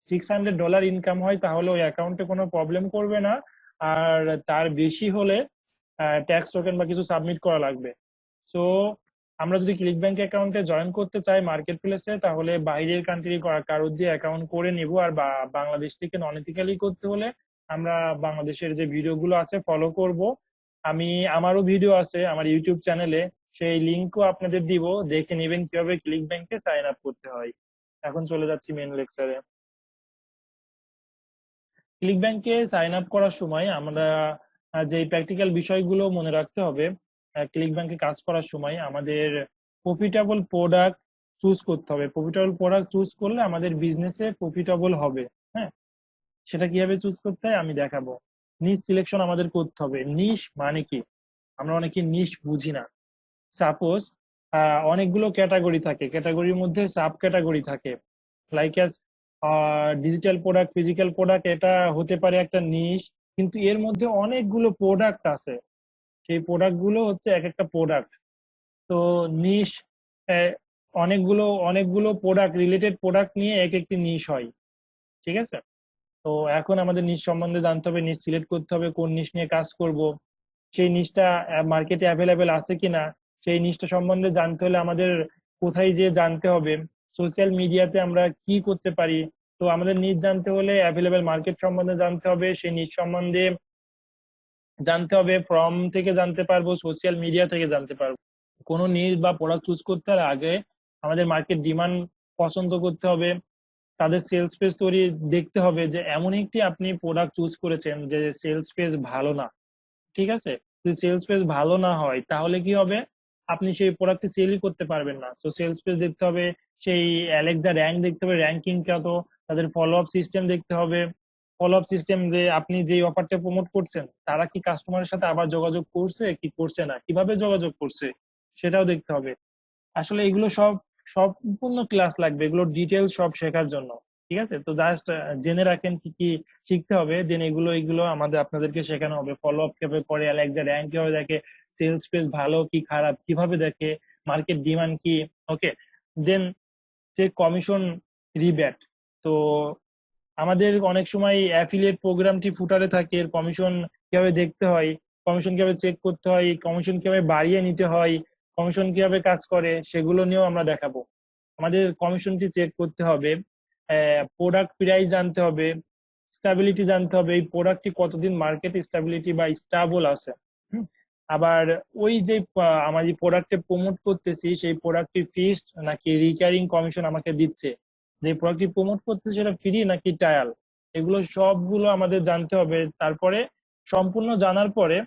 $600 ইনকাম হয়, তাহলে ওই অ্যাকাউন্টে কোনো প্রবলেম করবে না। আর তার বেশি হলে ট্যাক্স টোকেন বা কিছু সাবমিট করা লাগবে। সো আমরা যদি ক্লিক ব্যাংক অ্যাকাউন্টে জয়েন করতে চাই মার্কেট প্লেসে, তাহলে বাইরের কান্ট্রি কারোর দিয়ে অ্যাকাউন্ট করে নিব। আর বাংলাদেশ থেকে নন এথিক্যালি করতে হলে আমরা বাংলাদেশের যে ভিডিওগুলো আছে ফলো করব। আমারও ভিডিও আছে আমার ইউটিউব চ্যানেলে, সেই লিঙ্কও আপনাদের দিব, দেখে নেবেন কিভাবে ক্লিক ব্যাংকে সাইন আপ করতে হয়। এখন চলে যাচ্ছি মেন লেকচারে। ক্লিক ব্যাংকে সাইন আপ করার সময় আমরা যে প্র্যাকটিক্যাল বিষয়গুলো মনে রাখতে হবে, ক্লিক ব্যাংকে কাজ করার সময় আমাদের প্রফিটেবল প্রোডাক্ট চুজ করতে হবে। প্রফিটেবল প্রোডাক্ট চুজ করলে আমাদের বিজনেসে প্রফিটেবল হবে। হ্যাঁ, সেটা কিভাবে চুজ করতে হয় আমি দেখাবো। নিশ সিলেকশন আমাদের করতে হবে। নিশ মানে কি? আমরা অনেকে নিশ বুঝি না। সাপোজ অনেকগুলো ক্যাটাগরি থাকে, ক্যাটাগরির মধ্যে সাব ক্যাটাগরি থাকে, like as digital product, physical product, এটা হতে পারে একটা নিশ, কিন্তু এর মধ্যে অনেকগুলো প্রোডাক্ট আছে, সেই প্রোডাক্ট গুলো হচ্ছে এক একটা প্রোডাক্ট। তো নিশ অনেকগুলো অনেকগুলো প্রোডাক্ট, রিলেটেড প্রোডাক্ট নিয়ে এক একটি নিশ হয়, ঠিক আছে। তো এখন আমাদের নিশ সম্বন্ধে জানতে হবে, নিশ সিলেক্ট করতে হবে, কোন নিশ নিয়ে কাজ করব, সেই নিশটা মার্কেটে অ্যাভেলেবেল আছে কিনা, সেই নিশটা সম্বন্ধে জানতে হলে আমাদের কোথায় যে জানতে হবে, সোশ্যাল মিডিয়াতে আমরা কি করতে পারি। তো আমাদের নিশ জানতে হলে অ্যাভেলেবেল মার্কেট সম্বন্ধে জানতে হবে, সেই নিশ সম্বন্ধে জানতে হবে, ফর্ম থেকে জানতে পারবো, সোশ্যাল মিডিয়া থেকে জানতে পারবো। কোনো নিশ বা প্রোডাক্ট চুজ করতে হলে আগে আমাদের মার্কেট ডিমান্ড পছন্দ করতে হবে, তাদের সেলস পেজ তৈরি দেখতে হবে যে এমন একটি আপনি প্রোডাক্ট চুজ করেছেন যে সেলস পেজ ভালো না, ঠিক আছে। যদি সেলস পেজ ভালো না হয় তাহলে কি হবে, আপনি সেই প্রোডাক্টটি সেলই করতে পারবেন না। তো সেলস পেজ দেখতে হবে, সেই অ্যালেক্সা র্যাঙ্ক দেখতে হবে, র্যাঙ্কিং কত, তাদের ফলো আপ সিস্টেম দেখতে হবে, ফলো আপ সিস্টেম যে আপনি যে অফারটা প্রমোট করছেন তারা কি কাস্টমারের সাথে আবার যোগাযোগ করছে কি করছে না, কিভাবে যোগাযোগ করছে সেটাও দেখতে হবে। আসলে এগুলো সব সম্পূর্ণ ক্লাস লাগবে, এগুলো ডিটেলস সব শেখার জন্য, ঠিক আছে। তো জাস্ট জেনে রাখেন কি কি শিখতে হবে, দেন এগুলো এগুলো আমাদের আপনাদেরকে শেখানো হবে। ফলো আপ কিভাবে করে, অ্যালেক্সা র্যাঙ্ক কিভাবে দেখে, সেলস পেজ ভালো কি খারাপ কিভাবে দেখে, মার্কেট ডিমান্ড কি, ওকে। দেন যে কমিশন রিব্যাট, তো আমাদের অনেক সময় অ্যাফিলিয়েট প্রোগ্রামটি ফুটারে থাকে, এর কমিশন কিভাবে দেখতে হয়, কমিশন কিভাবে চেক করতে হয়, কমিশন কিভাবে বাড়িয়ে নিতে হয়, কমিশন কিভাবে কাজ করে, সেগুলো নিয়েও আমরা দেখাবো। আমাদের কমিশনটি চেক করতে হবে, প্রোডাক্ট প্রাইস জানতে হবে, স্টেবিলিটি জানতে হবে, এই প্রোডাক্টটি কতদিন মার্কেট স্টেবিলিটি বা স্টেবল আছে। আবার ওই যে আমার যে প্রোডাক্টে প্রমোট করতেছি সেই প্রোডাক্টটি ফিক্সড নাকি রিকারিং কমিশন আমাকে দিচ্ছে, যে প্রোডাক্টটি প্রমোট করতেছে সেটা ফ্রি নাকি ট্রায়াল, এগুলো সবগুলো আমাদের জানতে হবে। তারপরে সম্পূর্ণ জানার পরে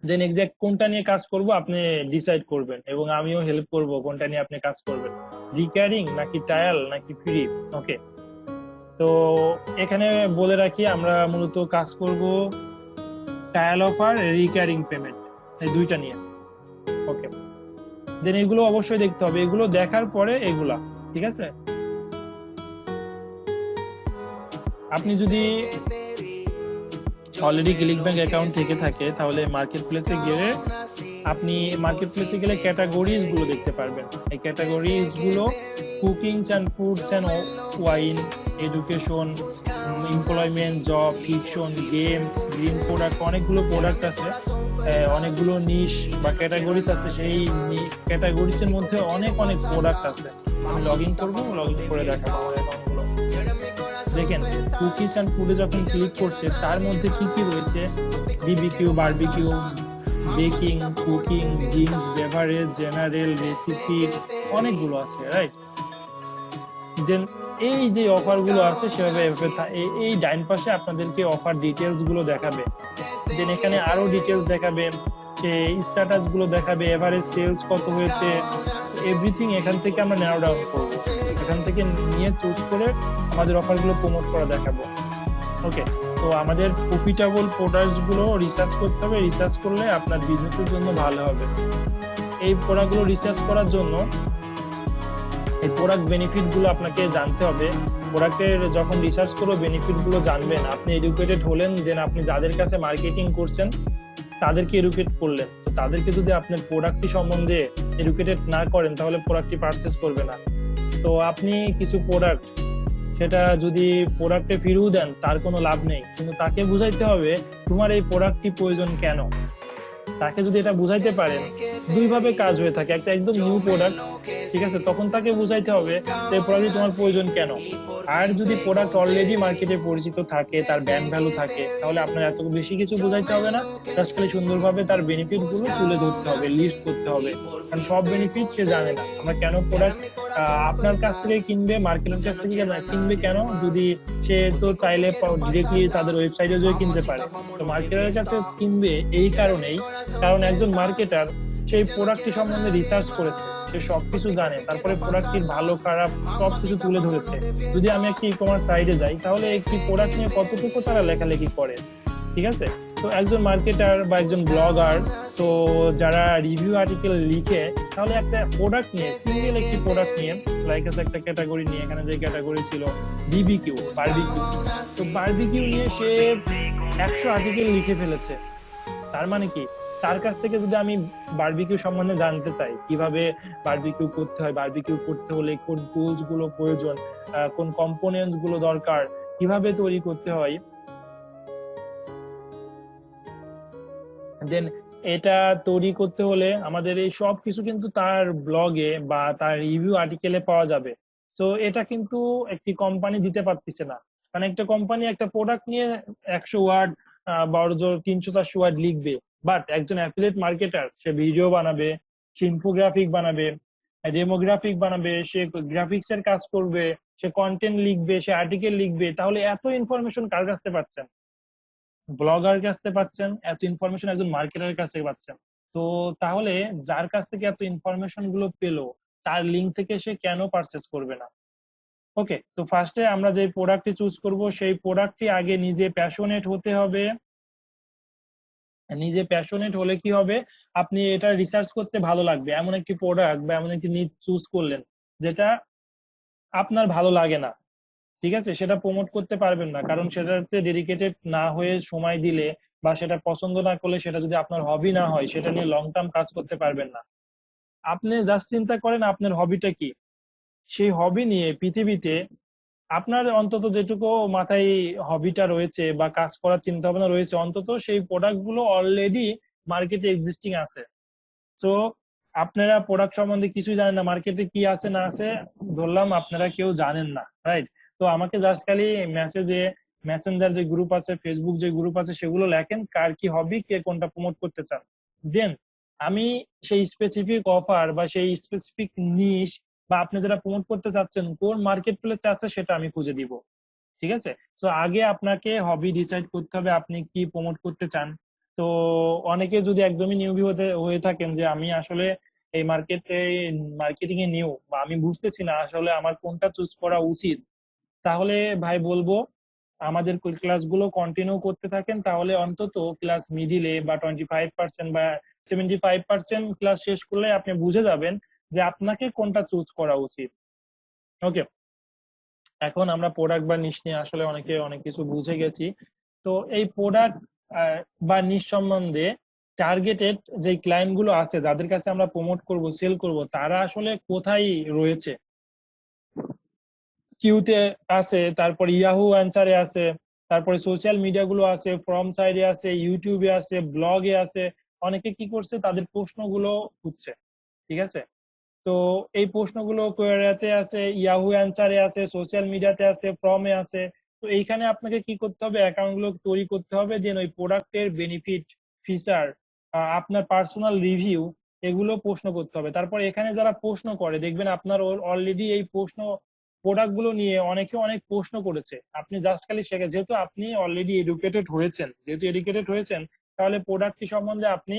দেন এক্সাক্ট কোনটা নিয়ে কাজ করব আপনি ডিসাইড করবেন, এবং আমিও হেল্প করব কোনটা নিয়ে আপনি কাজ করবেন, রিকারিং নাকি ট্রায়াল নাকি ফ্রি, ওকে। তো এখানে বলে রাখি আমরা মূলত কাজ করব ট্রায়াল অফার, রিকারিং পেমেন্ট, এই দুইটা নিয়ে, ওকে। দেন এগুলো অবশ্যই দেখতে হবে, এগুলো দেখার পরে এগুলা, ঠিক আছে। আপনি যদি অলরেডি ক্লিক ব্যাংক অ্যাকাউন্ট থেকে থাকে তাহলে মার্কেট প্লেসে গেলে আপনি মার্কেট প্লেসে গেলে ক্যাটাগরিজ গুলো দেখতে পারবেন। এই ক্যাটাগরিজ গুলো cookings and foods and wine, education, employment, job, fiction, games, green product, অনেকগুলো প্রোডাক্ট আছে, অনেকগুলো নিশ বা ক্যাটাগরিজ আছে। সেই ক্যাটাগরিজ এর মধ্যে অনেক অনেক প্রোডাক্ট আছে। আমি লগ ইন করবো, লগ ইন করে দেখাবো আমার অ্যাকাউন্টগুলো। দেখেন কুকিজ অ্যান্ড ফুডে যখন ক্লিক করছে তার মধ্যে কি কি রয়েছে, BBQ, barbecue, baking, cooking, drinks, beverage, general, recipe, অনেকগুলো আছে, রাইট। দেন এই যে অফার গুলো আছে সেভাবে এই ডাইন পাশে আপনাদেরকে অফার ডিটেলস গুলো দেখাবে। দেন এখানে আরো ডিটেলস দেখাবে, স্ট্যাটাস গুলো দেখাবে, এভারেজ সেলস কত হয়েছে, এভরিথিং এখান থেকে আমরা ন্যারো ডাউন করবো, এখান থেকে নিয়ে চুজ করে আমাদের অফার গুলো প্রমোট করা দেখাবো, ওকে। তো আমাদের প্রফিটেবল প্রোডাক্ট গুলো রিসার্চ করতে হবে, রিসার্চ করলে আপনার বিজনেসের জন্য ভালো হবে। এই প্রোডাক্ট গুলো রিসার্চ করার জন্য এই প্রোডাক্ট বেনিফিট গুলো আপনাকে জানতে হবে। প্রোডাক্টের যখন রিসার্চ করো বেনিফিট গুলো জানবেন, আপনি এডুকেটেড হলেন, দেন আপনি যাদের কাছে মার্কেটিং করছেন তাদেরকে এডুকেট করলেন। তো তাদেরকে যদি আপনার প্রোডাক্টটি সম্বন্ধে এডুকেটেড না করেন তাহলে প্রোডাক্টটি পারচেস করবে না। তো আপনি কিছু প্রোডাক্ট সেটা যদি প্রোডাক্টে ফিরিয়ে দেন তার কোনো লাভ নেই, কিন্তু তাকে বুঝাইতে হবে তোমার এই প্রোডাক্টটি প্রয়োজন কেন। তাকে যদি এটা বুঝাইতে পারেন, দুইভাবে কাজ হয়ে থাকে, একটা একদম নিউ প্রোডাক্ট, ঠিক আছে, তখন তাকে বুঝাইতে হবে যে এই প্রোডাক্টটি তোমার প্রয়োজন কেন। আর যদি প্রোডাক্ট অলরেডি মার্কেটে পরিচিত থাকে, তার ব্র্যান্ড ভ্যালু থাকে, তাহলে আপনার এত বেশি কিছু বুঝাইতে হবে না, জাস্ট খালি সুন্দরভাবে তার বেনিফিট গুলো তুলে ধরতে হবে, লিস্ট করতে হবে। কারণ সব বেনিফিট সে জানে না। আমরা কেন প্রোডাক্ট আপনার কাছ থেকে কিনবে, মার্কেটের কাছ থেকে কিনবে কেন, যদি সে তো চাইলে ডিরেক্টলি তাদের ওয়েবসাইটে যেয়ে কিনতে পারে। তো মার্কেটের কাছে কিনবে এই কারণেই, কারণ একজন মার্কেটার সেই প্রোডাক্টটি সম্বন্ধে রিসার্চ করেছে, সে সবকিছু জানে, তারপরে প্রোডাক্টটির ভালো খারাপ সবকিছু তুলে ধরেছে। যদি আমি একটি ই-কমার্স সাইটে যাই তাহলে একটি প্রোডাক্ট নিয়ে কতটুকু তারা লেখালেখি করে, ঠিক আছে? তো একজন মার্কেটার বা একজন ব্লগার, তো যারা রিভিউ আর্টিকেল লিখে, তাহলে একটা প্রোডাক্ট নিয়ে, সিঙ্গেল একটি প্রোডাক্ট নিয়ে, লাইক একটা ক্যাটাগরি নিয়ে, এখানে যে ক্যাটাগরি ছিল বিবিকিউ, বারবিকিউ, তো বারবিকিউ নিয়ে সে 100 আর্টিকেল লিখে ফেলেছে। তার মানে কি, তার কাছ থেকে যদি আমি বারবিকিউ সম্বন্ধে জানতে চাই, কিভাবে বারবিকিউ করতে হয়, বারবিকিউ করতে হলে কোন টুলস গুলো প্রয়োজন, কোন কম্পোনেন্টস গুলো দরকার, কিভাবে তৈরি করতে হয়, দেন এটা তৈরি করতে হলে আমাদের এই সব কিছু কিন্তু তার ব্লগে বা তার রিভিউ আর্টিকেলে পাওয়া যাবে। তো এটা কিন্তু একটি কোম্পানি দিতে পারতেছে না। মানে একটা কোম্পানি একটা প্রোডাক্ট নিয়ে 100 ওয়ার্ড বা 300-400 ওয়ার্ড লিখবে, বাট একজন অ্যাফিলিয়েট মার্কেটার সে ভিডিও বানাবে, সে ইনফোগ্রাফিক বানাবে, ডেমোগ্রাফিক বানাবে, সে গ্রাফিক্স এর কাজ করবে, সে কন্টেন্ট লিখবে, সে আর্টিকেল লিখবে, তাহলে এত ইনফরমেশন কার কাছ থেকে পাচ্ছেন? ব্লগার কাছ থেকে পাচ্ছেন। এত ইনফরমেশন একজন মার্কেটারের কাছ থেকে পাচ্ছেন। তো তাহলে যার কাছ থেকে এত ইনফরমেশন গুলো পেলো, তার লিঙ্ক থেকে সে কেন পারচেস করবে না? ওকে, তো ফার্স্টে আমরা যে প্রোডাক্টটি চুজ করব, সেই প্রোডাক্টটি আগে নিজে প্যাশনেট হতে হবে। নিজে প্যাশনেট হলে কি হবে, আপনি এটা রিসার্চ করতে ভালো লাগবে। এমন একটি প্রোডাক্ট বা এমন একটি নিড চুজ করলেন যেটা আপনার ভালো লাগে না, ঠিক আছে, সেটা প্রমোট করতে পারবেন না, কারণ সেটাতে ডেডিকেটেড না হয়ে সময় দিলে বা সেটা পছন্দ না করলে, সেটা যদি আপনার হবি না হয়, সেটা নিয়ে লং টার্ম কাজ করতে পারবেন না। আপনি জাস্ট চিন্তা করেন আপনার হবিটা কি, সেই হবি নিয়ে পৃথিবীতে আপনার অন্তত যেটুকু মাথায় হবিটা রয়েছে বা কাজ করার চিন্তা ভাবনা রয়েছে, অন্তত সেই প্রোডাক্ট গুলো অলরেডি মার্কেটে এক্সিস্টিং আছে। তো আপনারা প্রোডাক্ট সম্বন্ধে কিছুই জানেন না, মার্কেটে কি আছে না আছে ধরলাম আপনারা কেউ জানেন না, রাইট? তো আমাকে জাস্ট খালি মেসেজে, মেসেঞ্জার যে গ্রুপ আছে, ফেসবুক যে গ্রুপ আছে, সেগুলো লেখেন কার কি হবি, কে কোনটা প্রমোট করতে চান। দেন আমি সেই স্পেসিফিক অফার বা সেই স্পেসিফিক নিশ বা আপনি যেটা প্রমোট করতে চাচ্ছেন কোন মার্কেট প্লেসে আছে, সেটা আমি খুঁজে দিব। ঠিক আছে? সো আগে আপনাকে হবি ডিসাইড করতে হবে আপনি কি প্রমোট করতে চান। তো অনেকে যদি একদমই নিউবি হয়ে থাকেন যে আমি আসলে এই মার্কেটিং এ নিউ, বা আমি বুঝতেছি না আসলে আমার কোনটা চুজ করা উচিত, তাহলে ভাই বলবো আমাদের ক্লাসগুলো কন্টিনিউ করতে থাকেন, তাহলে অন্তত ক্লাস মিডিলে বা 25% বা 75% ক্লাস শেষ করলে আপনি বুঝে যাবেন যে আপনাকে কোনটা চুজ করা উচিত। ওকে, এখন আমরা প্রোডাক্ট বা নিশ নিয়ে আসলে অনেকে অনেক কিছু বুঝে গেছি। তো এই প্রোডাক্ট বা নিশ সম্বন্ধে টার্গেটেড যে ক্লায়েন্ট গুলো আছে, যাদের কাছে আমরা প্রমোট করব, সেল করব, তারা আসলে কোথায় রয়েছে? কিউতে আছে, তারপর ইয়াহু অ্যান্সারে আছে, তারপরে সোশ্যাল মিডিয়া গুলো আছে, ফ্রম সাইডে আছে, ইউটিউবে আছে, ব্লগে আছে। অনেকে কি করছে, তাদের প্রশ্নগুলো খুঁজছে, ঠিক আছে? তো এই প্রশ্নগুলো কোয়েরিতে আছে, ইয়াহু অ্যান্সারে আছে, সোশ্যাল মিডিয়াতে আছে, ফর্মে আছে। তো এইখানে আপনাকে কি করতে হবে, অ্যাকাউন্ট গুলো তৈরি করতে হবে, দেন ওই প্রোডাক্টের বেনিফিট, ফিচার, আপনার পার্সোনাল রিভিউ, এগুলো প্রশ্ন করতে হবে। তারপর এখানে যারা প্রশ্ন করে, দেখবেন আপনার অলরেডি এই প্রোডাক্ট গুলো নিয়ে অনেকে অনেক প্রশ্ন করেছে। আপনি জাস্ট খালি শেখে, যেহেতু আপনি অলরেডি এডুকেটেড হয়েছেন, তাহলে প্রোডাক্টটি সম্বন্ধে আপনি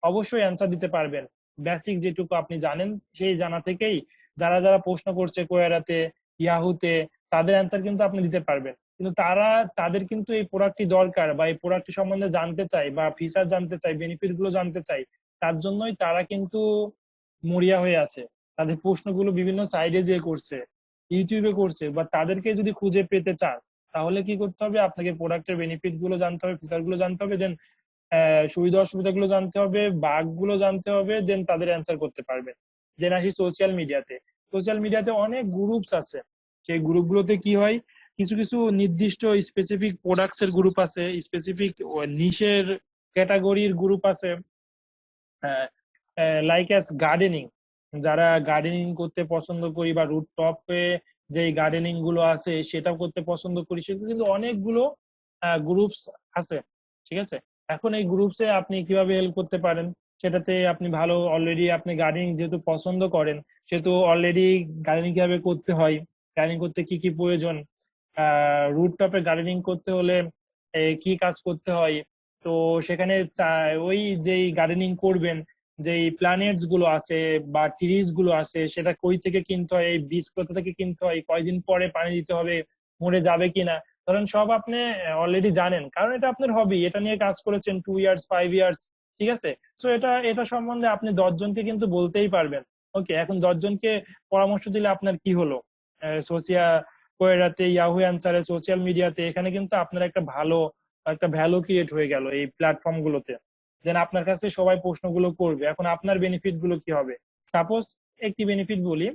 অবশ্যই অ্যান্সার দিতে পারবেন। বেসিক যেটুকু আপনি জানেন, সেই জানা থেকেই যারা যারা প্রশ্ন করছে কোয়েরাতে, ইয়াহুতে, তাদের অ্যান্সার কিন্তু আপনি দিতে পারবেন। কিন্তু তাদের কিন্তু এই প্রোডাক্টটি দরকার, বা এই প্রোডাক্টটি সম্বন্ধে জানতে চাই, বা ফিচার জানতে চাই, বেনিফিট গুলো জানতে চাই, তার জন্যই তারা কিন্তু মরিয়া হয়ে আছে। তাদের প্রশ্নগুলো বিভিন্ন সাইডে যে করছে, ইউটিউবে করছে, বা তাদেরকে যদি খুঁজে পেতে চান, তাহলে কি করতে হবে, আপনাকে প্রোডাক্টের বেনিফিট গুলো জানতে হবে, ফিচার গুলো জানতে হবে, দেন সুবিধা অসুবিধা গুলো জানতে হবে, বাগ গুলো জানতে হবে, দেন তাদের অ্যান্সার করতে পারবেন। দেন আসি সোশ্যাল মিডিয়াতে অনেক গ্রুপস আছে। সেই গ্রুপগুলোতে কি হয়, কিছু কিছু নির্দিষ্ট স্পেসিফিক প্রোডাক্টস এর গ্রুপ আছে, স্পেসিফিক নিশের ক্যাটাগরির গ্রুপ আছে, লাইক অ্যাজ গার্ডেনিং, যারা গার্ডেনিং করতে পছন্দ করি, বা রুট টপে যে গার্ডেনিং গুলো আছে সেটাও করতে পছন্দ করি, সেগুলো কিন্তু অনেকগুলো গ্রুপস আছে, ঠিক আছে? এখন এই গ্রুপসে আপনি কিভাবে হেল্প করতে পারেন, সেটাতে আপনি ভালো, অলরেডি আপনি গার্ডেনিং যেহেতু পছন্দ করেন, সেহেতু অলরেডি গার্ডেনিং কিভাবে করতে হয়, গার্ডেনিং করতে কি কি প্রয়োজন, রুট টপে গার্ডেনিং করতে হলে কি কাজ করতে হয়, তো সেখানে ওই যেই গার্ডেনিং করবেন, যেই প্ল্যানেটস গুলো আছে বা ট্রিজ গুলো আছে, সেটা কই থেকে কিনতে হয়, এই বীজ কোথা থেকে কিনতে হয়, কয়দিন পরে পানি দিতে হবে, মরে যাবে কিনা, ধরেন সব আপনি অলরেডি জানেন, কারণ এটা আপনার হবি, এটা নিয়ে কাজ করেছেন 2 ইয়ার্স 5 ইয়ার্স, ঠিক আছে। সো এটা এটা সম্বন্ধে আপনি 10 জনকে কিন্তু বলতেই পারবেন। ওকে, এখন 10 জনকে পরামর্শ দিলে আপনার কি হলো? সোশিয়াল কোয়েরাতে, ইয়াহু অ্যান্সারে, সোশ্যাল মিডিয়াতে, এখানে কিন্তু আপনার একটা ভ্যালু ক্রিয়েট হয়ে গেল এই প্ল্যাটফর্ম গুলোতে। দেন আপনার কাছে সবাই প্রশ্নগুলো করবে। এখন আপনার বেনিফিট গুলো কি হবে? সাপোজ একটি বেনিফিট বলি,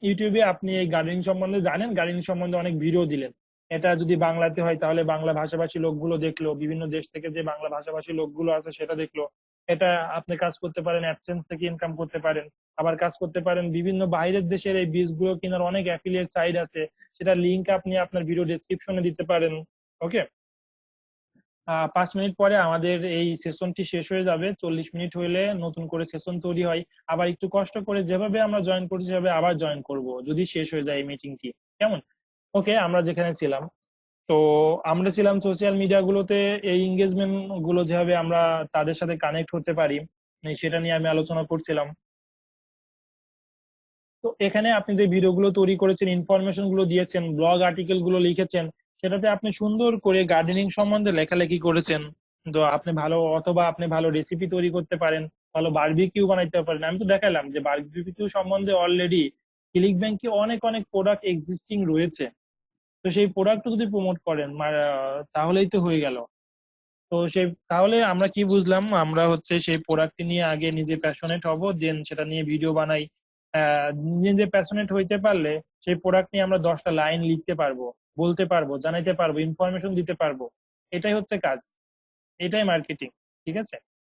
ইউটিউবে আপনি এই গার্ডেনিং সম্বন্ধে জানেন, গার্ডেনিং সম্বন্ধে অনেক ভিডিও দিলেন, এটা যদি বাংলাতে হয় তাহলে বাংলা ভাষাভাষী লোকগুলো দেখলো, বিভিন্ন দেশ থেকে যে বাংলা ভাষাভাষী লোকগুলো আছে সেটা দেখলো। এটা আপনি কাজ করতে পারেন, অ্যাডসেন্স থেকে ইনকাম করতে পারেন। আবার কাজ করতে পারেন বিভিন্ন বাইরের দেশের এই বীজগুলো কেনার অনেক অ্যাফিলিয়েট সাইট আছে, সেটা লিংক আপনি আপনার ভিডিও ডেসক্রিপশনে দিতে পারেন। ওকে, 5 মিনিট পরে আমাদের এই সেশনটি শেষ হয়ে যাবে। 40 মিনিট হইলে নতুন করে সেশন তৈরি হয়। আবার একটু কষ্ট করে যেভাবে আমরা জয়েন করছি সেভাবে আবার জয়েন করব যদি শেষ হয়ে যায় এই মিটিংটি, কেমন? ওকে, আমরা যেখানে ছিলাম, তো আমরা ছিলাম সোশ্যাল মিডিয়া গুলোতে এই এঙ্গেজমেন্ট গুলো যেভাবে আমরা তাদের সাথে কানেক্ট হতে পারি, সেটা নিয়ে আমি আলোচনা করছিলাম। তো এখানে আপনি যে ভিডিওগুলো তৈরি করেছেন, ইনফরমেশন গুলো দিয়েছেন, ব্লগ আর্টিকেল গুলো লিখেছেন, সেটাতে আপনি সুন্দর করে গার্ডেনিং সম্বন্ধে লেখালেখি করেছেন। তো আপনি ভালো রেসিপি তৈরি করতে পারেন, ভালো বারবিকিউ বানাইতে পারেন। আমি তো দেখালাম যে বারবিকিউ সম্বন্ধে অলরেডি ক্লিক ব্যাংকে অনেক অনেক প্রোডাক্ট এক্সিস্টিং রয়েছে। তো সেই প্রোডাক্ট যদি প্রমোট করেন তাহলেই তো হয়ে গেল। তো তাহলে আমরা কি বুঝলাম? আমরা হচ্ছে সেই প্রোডাক্ট নিয়ে আগে নিজে প্যাশনেট হব, দেন সেটা নিয়ে ভিডিও বানাই। নিজে প্যাশনেট হইতে পারলে সেই প্রোডাক্ট নিয়ে আমরা 10টা লাইন লিখতে পারবো, বলতে পারবো, জানাইতে পারবো, ইনফরমেশন দিতে পারবো। এটাই হচ্ছে কাজ, এটাই মার্কেটিং, ঠিক আছে।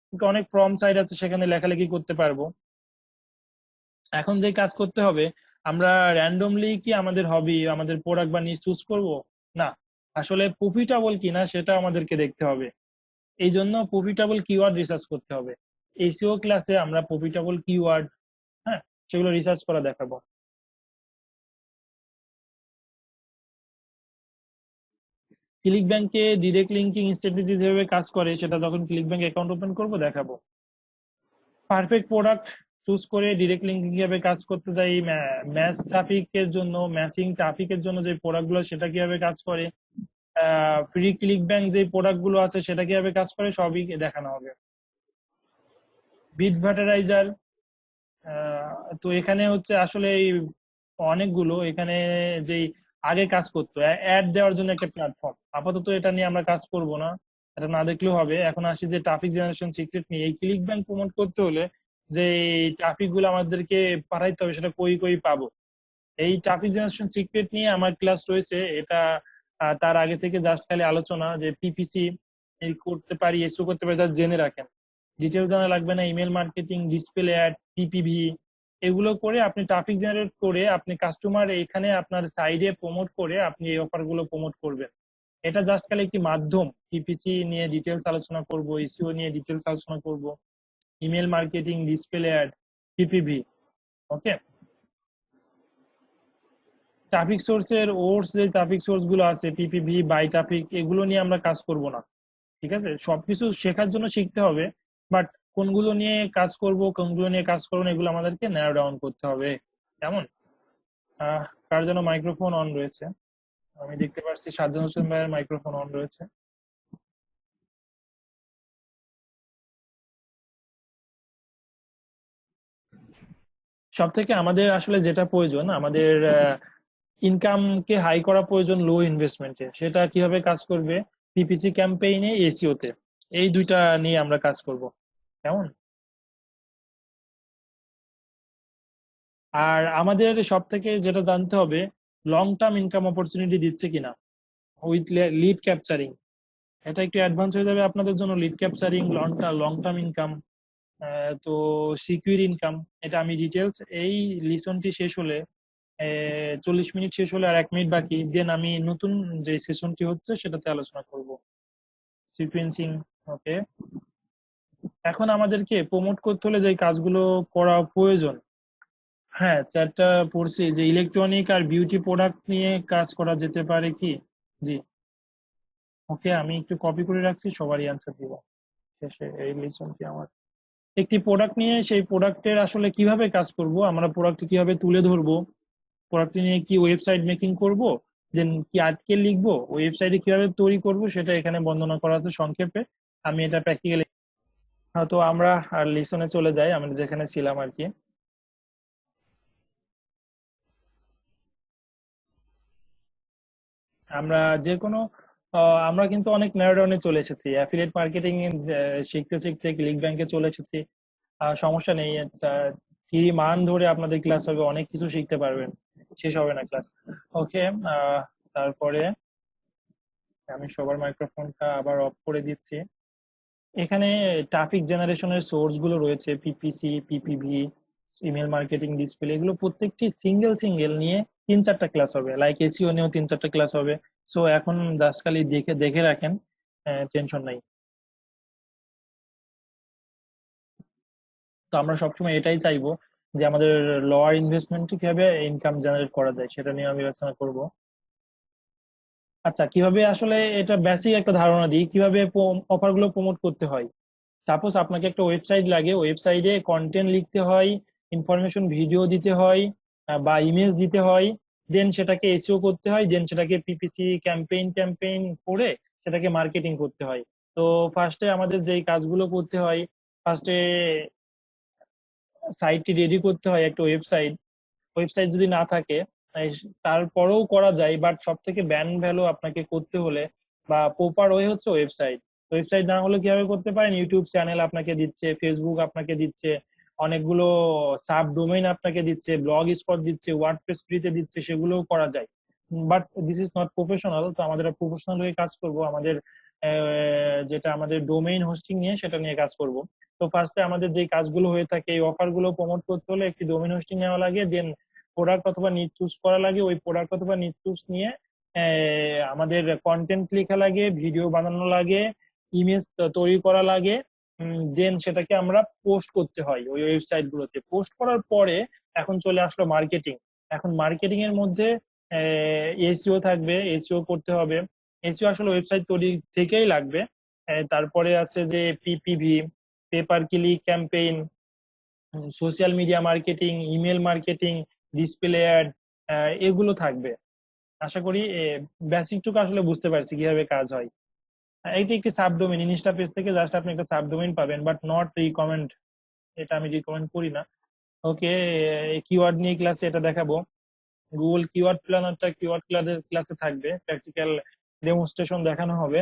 কিন্তু অনেক ফর্ম সাইট আছে, সেখানে লেখালেখি করতে পারবো। এখন যে কাজ করতে হবে, আমরা র্যান্ডমলি কি আমাদের হবি, আমাদের প্রোডাক্ট বা নিশ চুজ করবো? না, আসলে প্রফিটেবল কিনা সেটা আমাদেরকে দেখতে হবে। এই জন্য প্রফিটেবল কিওয়ার্ড রিসার্চ করতে হবে। এসইও ক্লাসে আমরা প্রফিটেবল কিওয়ার্ড, হ্যাঁ, সেগুলো রিসার্চ করা দেখাবো। ক্লিক ব্যাংকে ডিরেক্ট লিঙ্কিং স্ট্র্যাটেজি যেভাবে কাজ করে সেটা যখন ক্লিক ব্যাংক অ্যাকাউন্ট ওপেন করবো দেখাবো। পারফেক্ট প্রোডাক্ট চুজ করে ডিরেক্ট লিঙ্কিং কিভাবে কাজ করতে যায়, ম্যাচিং ট্রাফিকের জন্য যে প্রোডাক্ট গুলো সেটা কিভাবে কাজ করে, ফ্রি ক্লিক ব্যাংক যে প্রোডাক্ট গুলো আছে সেটা কিভাবে কাজ করে, সবই দেখানো হবে। বিট ভার্টারাইজার, তো এখানে হচ্ছে আসলে অনেকগুলো এখানে যেই আগে কাজ করতো অ্যাড দেওয়ার জন্য একটা প্ল্যাটফর্ম, আপাতত এটা নিয়ে আমরা কাজ করব না, এটা না দেখলেও হবে। এখন আসি যে ট্রাফিক জেনারেশন সিক্রেট নিয়ে। এই ক্লিক ব্যাংক প্রমোট করতে হলে যে ট্রাফিক গুলো আমাদেরকে পাঠাইতে হবে, সেটা কই কই পাবো? এই ট্রাফিক জেনারেশন সিক্রেট নিয়ে আমার ক্লাস রয়েছে। এটা তার আগে থেকে জাস্ট খালি আলোচনা, যে পিপিসি করতে পারি, এসও করতে পারি, তা জেনে রাখেন। ডিটেল জানা লাগবে না। Email marketing, display ad, PPV, এগুলো করে আপনি ট্রাফিক জেনারেট করে আপনি কাস্টমার এখানে আপনার সাইডে প্রমোট করে আপনি এই অফার গুলো প্রমোট করবেন। এটা জাস্ট খালি একটি মাধ্যম। পিপিসি নিয়ে ডিটেলস আলোচনা করব, এসইও নিয়ে ডিটেলস আলোচনা করব, email marketing, display ad, PPV. Okay, traffic সোর্সের যে ট্রাফিক সোর্স গুলো আছে, পিপিভি, বাই ট্রাফিক, এগুলো নিয়ে আমরা কাজ করব না, ঠিক আছে। সবকিছু শেখার জন্য শিখতে হবে, বাট কোনগুলো নিয়ে কাজ করব, কোনগুলো নিয়ে কাজ করবো না, এগুলো আমাদেরকে ন্যারো ডাউন করতে হবে। কেমন? কার যেন মাইক্রোফোন অন রয়েছে? আমি দেখতে পাচ্ছি সাজ্জাদ হোসেন ভাইয়ের মাইক্রোফোন অন রয়েছে। সব থেকে আমাদের আসলে যেটা প্রয়োজন, আমাদের ইনকামকে হাই করা প্রয়োজন লো ইনভেস্টমেন্টে। সেটা কিভাবে কাজ করবে? পিপিসি ক্যাম্পেইনে, এসইও তে, এই দুইটা নিয়ে আমরা কাজ করব। কেমন? আর আমাদের সব থেকে যেটা জানতে হবে, লং টার্ম ইনকাম অপরচুনিটি দিচ্ছে কিনা উইথ লিড ক্যাপচারিং। এটা একটু অ্যাডভান্স হয়ে যাবে আপনাদের জন্য। Lead capturing, long term income, তো সিকিউর ইনকাম, এটা আমি ডিটেলস এই লিসনটি শেষ হলে, 40 মিনিট শেষ হলে আর 1 মিনিট বাকি, দেন আমি নতুন যে সেশনটি হচ্ছে সেটাতে আলোচনা করব। সিকুয়েন্সিং, ওকে। এখন আমাদেরকে প্রমোট করতে হলে যে কাজগুলো করা প্রয়োজন, হ্যাঁ, চ্যাটটা পড়ছি যে ইলেকট্রনিক আর বিউটি প্রোডাক্ট নিয়ে কাজ করা যেতে পারে কি? জি, ওকে, আমি একটু কপি করে রাখছি, সবারই অ্যান্সার দিব শেষে এই লিসনটি আমার। একটি প্রোডাক্ট নিয়ে সেই প্রোডাক্টের আসলে কিভাবে কাজ করব, আমরা প্রোডাক্ট কিভাবে তুলে ধরবো, প্রোডাক্ট নিয়ে কি ওয়েবসাইট মেকিং করব, দেন কি আজকে লিখবো, ওয়েবসাইটে কিভাবে তৈরি করব সেটা এখানে বর্ণনা করা আছে সংক্ষেপে। আমি এটা প্র্যাকটিক্যালি, তো আমরা আর লিসনে চলে যাই, আমরা যেখানে ছিলাম আর কি। আমরা যে কোনো আমরা কিন্তু অনেক ন্যারোডাউনে চলে এসেছি, অ্যাফিলিয়েট মার্কেটিং শিখতে শিখতে ক্লিক ব্যাংকে চলে এসেছি। সমস্যা নেই, 3 মান্থ ধরে আপনাদের ক্লাস হবে, অনেক কিছু শিখতে পারবেন, শেষ হবে না ক্লাস। ওকে, তারপরে আমি সবার মাইক্রোফোনটা আবার অফ করে দিচ্ছি। এখানে ট্রাফিক জেনারেশনের সোর্স গুলো রয়েছে, PPC, PPV, email marketing, display, এগুলো প্রত্যেকটি সিঙ্গেল সিঙ্গেল নিয়ে 3-4টা ক্লাস হবে, লাইক এসইও নিয়েও 3-4টা ক্লাস হবে। সো এখন জাস্ট খালি দেখে দেখে রাখেন, টেনশন নাই। তো আমরা সবসময় এটাই চাইবো যে আমাদের লোয়ার ইনভেস্টমেন্টে কিভাবে ইনকাম জেনারেট করা যায় সেটা নিয়ে আমি আলোচনা করব। আচ্ছা, কিভাবে আসলে এটা বেসিক একটা ধারণা দিই কিভাবে অফার গুলো প্রমোট করতে হয়। সাপোজ আপনাকে একটা ওয়েবসাইট লাগে, ওয়েবসাইটে কন্টেন্ট লিখতে হয়, ইনফরমেশন ভিডিও দিতে হয়, বা ইমেজ দিতে হয়, দেন সেটাকে এসইও করতে হয়, দেন সেটাকে পিপিসি ক্যাম্পেইন ক্যাম্পেইন করে সেটাকে মার্কেটিং করতে হয়। তো ফার্স্টে আমাদের যেই কাজগুলো করতে হয়, ফার্স্টে সাইটটি রেডি করতে হয়, একটা ওয়েবসাইট। ওয়েবসাইট যদি না থাকে তারপরেও করা যায়, বাট সব থেকে ব্যান ভ্যালু আপনাকে করতে হলে বা প্রপার ওয়ে হচ্ছে ওয়েবসাইট। ওয়েবসাইট না হলে কিভাবে করতে পারেন, ইউটিউব চ্যানেল আপনাকে দিচ্ছে, ফেসবুক আপনাকে দিচ্ছে, অনেকগুলো সাব ডোমেইন আপনাকে দিচ্ছে, ব্লগ স্পট দিচ্ছে, ওয়ার্ডপ্রেস ফ্রিতে দিচ্ছে, সেগুলোও করা যায়। But this is not professional, তো আমাদের প্রফেশনাল হয়ে কাজ করব, আমাদের যেটা আমাদের ডোমেইন হোস্টিং নিয়ে সেটা নিয়ে কাজ করব। তো ফার্স্টে আমাদের যে কাজগুলো হয়ে থাকে, এই অফার গুলো প্রমোট করতে হলে একটি ডোমেইন হোস্টিং নেওয়া লাগে, দেন প্রোডাক্ট অথবা নিচ চুজ করা লাগে, ওই প্রোডাক্ট অথবা নিচ চুজ নিয়ে আমাদের কন্টেন্ট লেখা লাগে, ভিডিও বানানো লাগে, ইমেজ তৈরি করা লাগে, দেন সেটাকে আমরা পোস্ট করতে হয় ওই ওয়েবসাইট গুলোতে। পোস্ট করার পরে এখন চলে আসলো মার্কেটিং। এখন মার্কেটিং এর মধ্যে এসইও থাকবে, এসইও করতে হবে। এসইও আসলে ওয়েবসাইট তৈরি থেকেই লাগবে। তারপরে আছে যে PPV, paper click campaign, social media marketing, email marketing, display add, এগুলো থাকবে। আশা করি বেসিকটুকু আসলে বুঝতে পারছি কিভাবে কাজ হয়। এইটা একটি সাবডোমেইন, ইনস্টা পেজ থেকে জাস্ট আপনি একটা সাবডোমেইন পাবেন, বাট নট রিকমেন্ড, এটা আমি রিকমেন্ড করি না। ওকে, কিওয়ার্ড নিয়ে ক্লাসে এটা দেখাবো। গুগল কিওয়ার্ড প্ল্যানারটা কিওয়ার্ড ক্লাসে থাকবে, প্র্যাকটিক্যাল ডেমনস্ট্রেশন দেখানো হবে।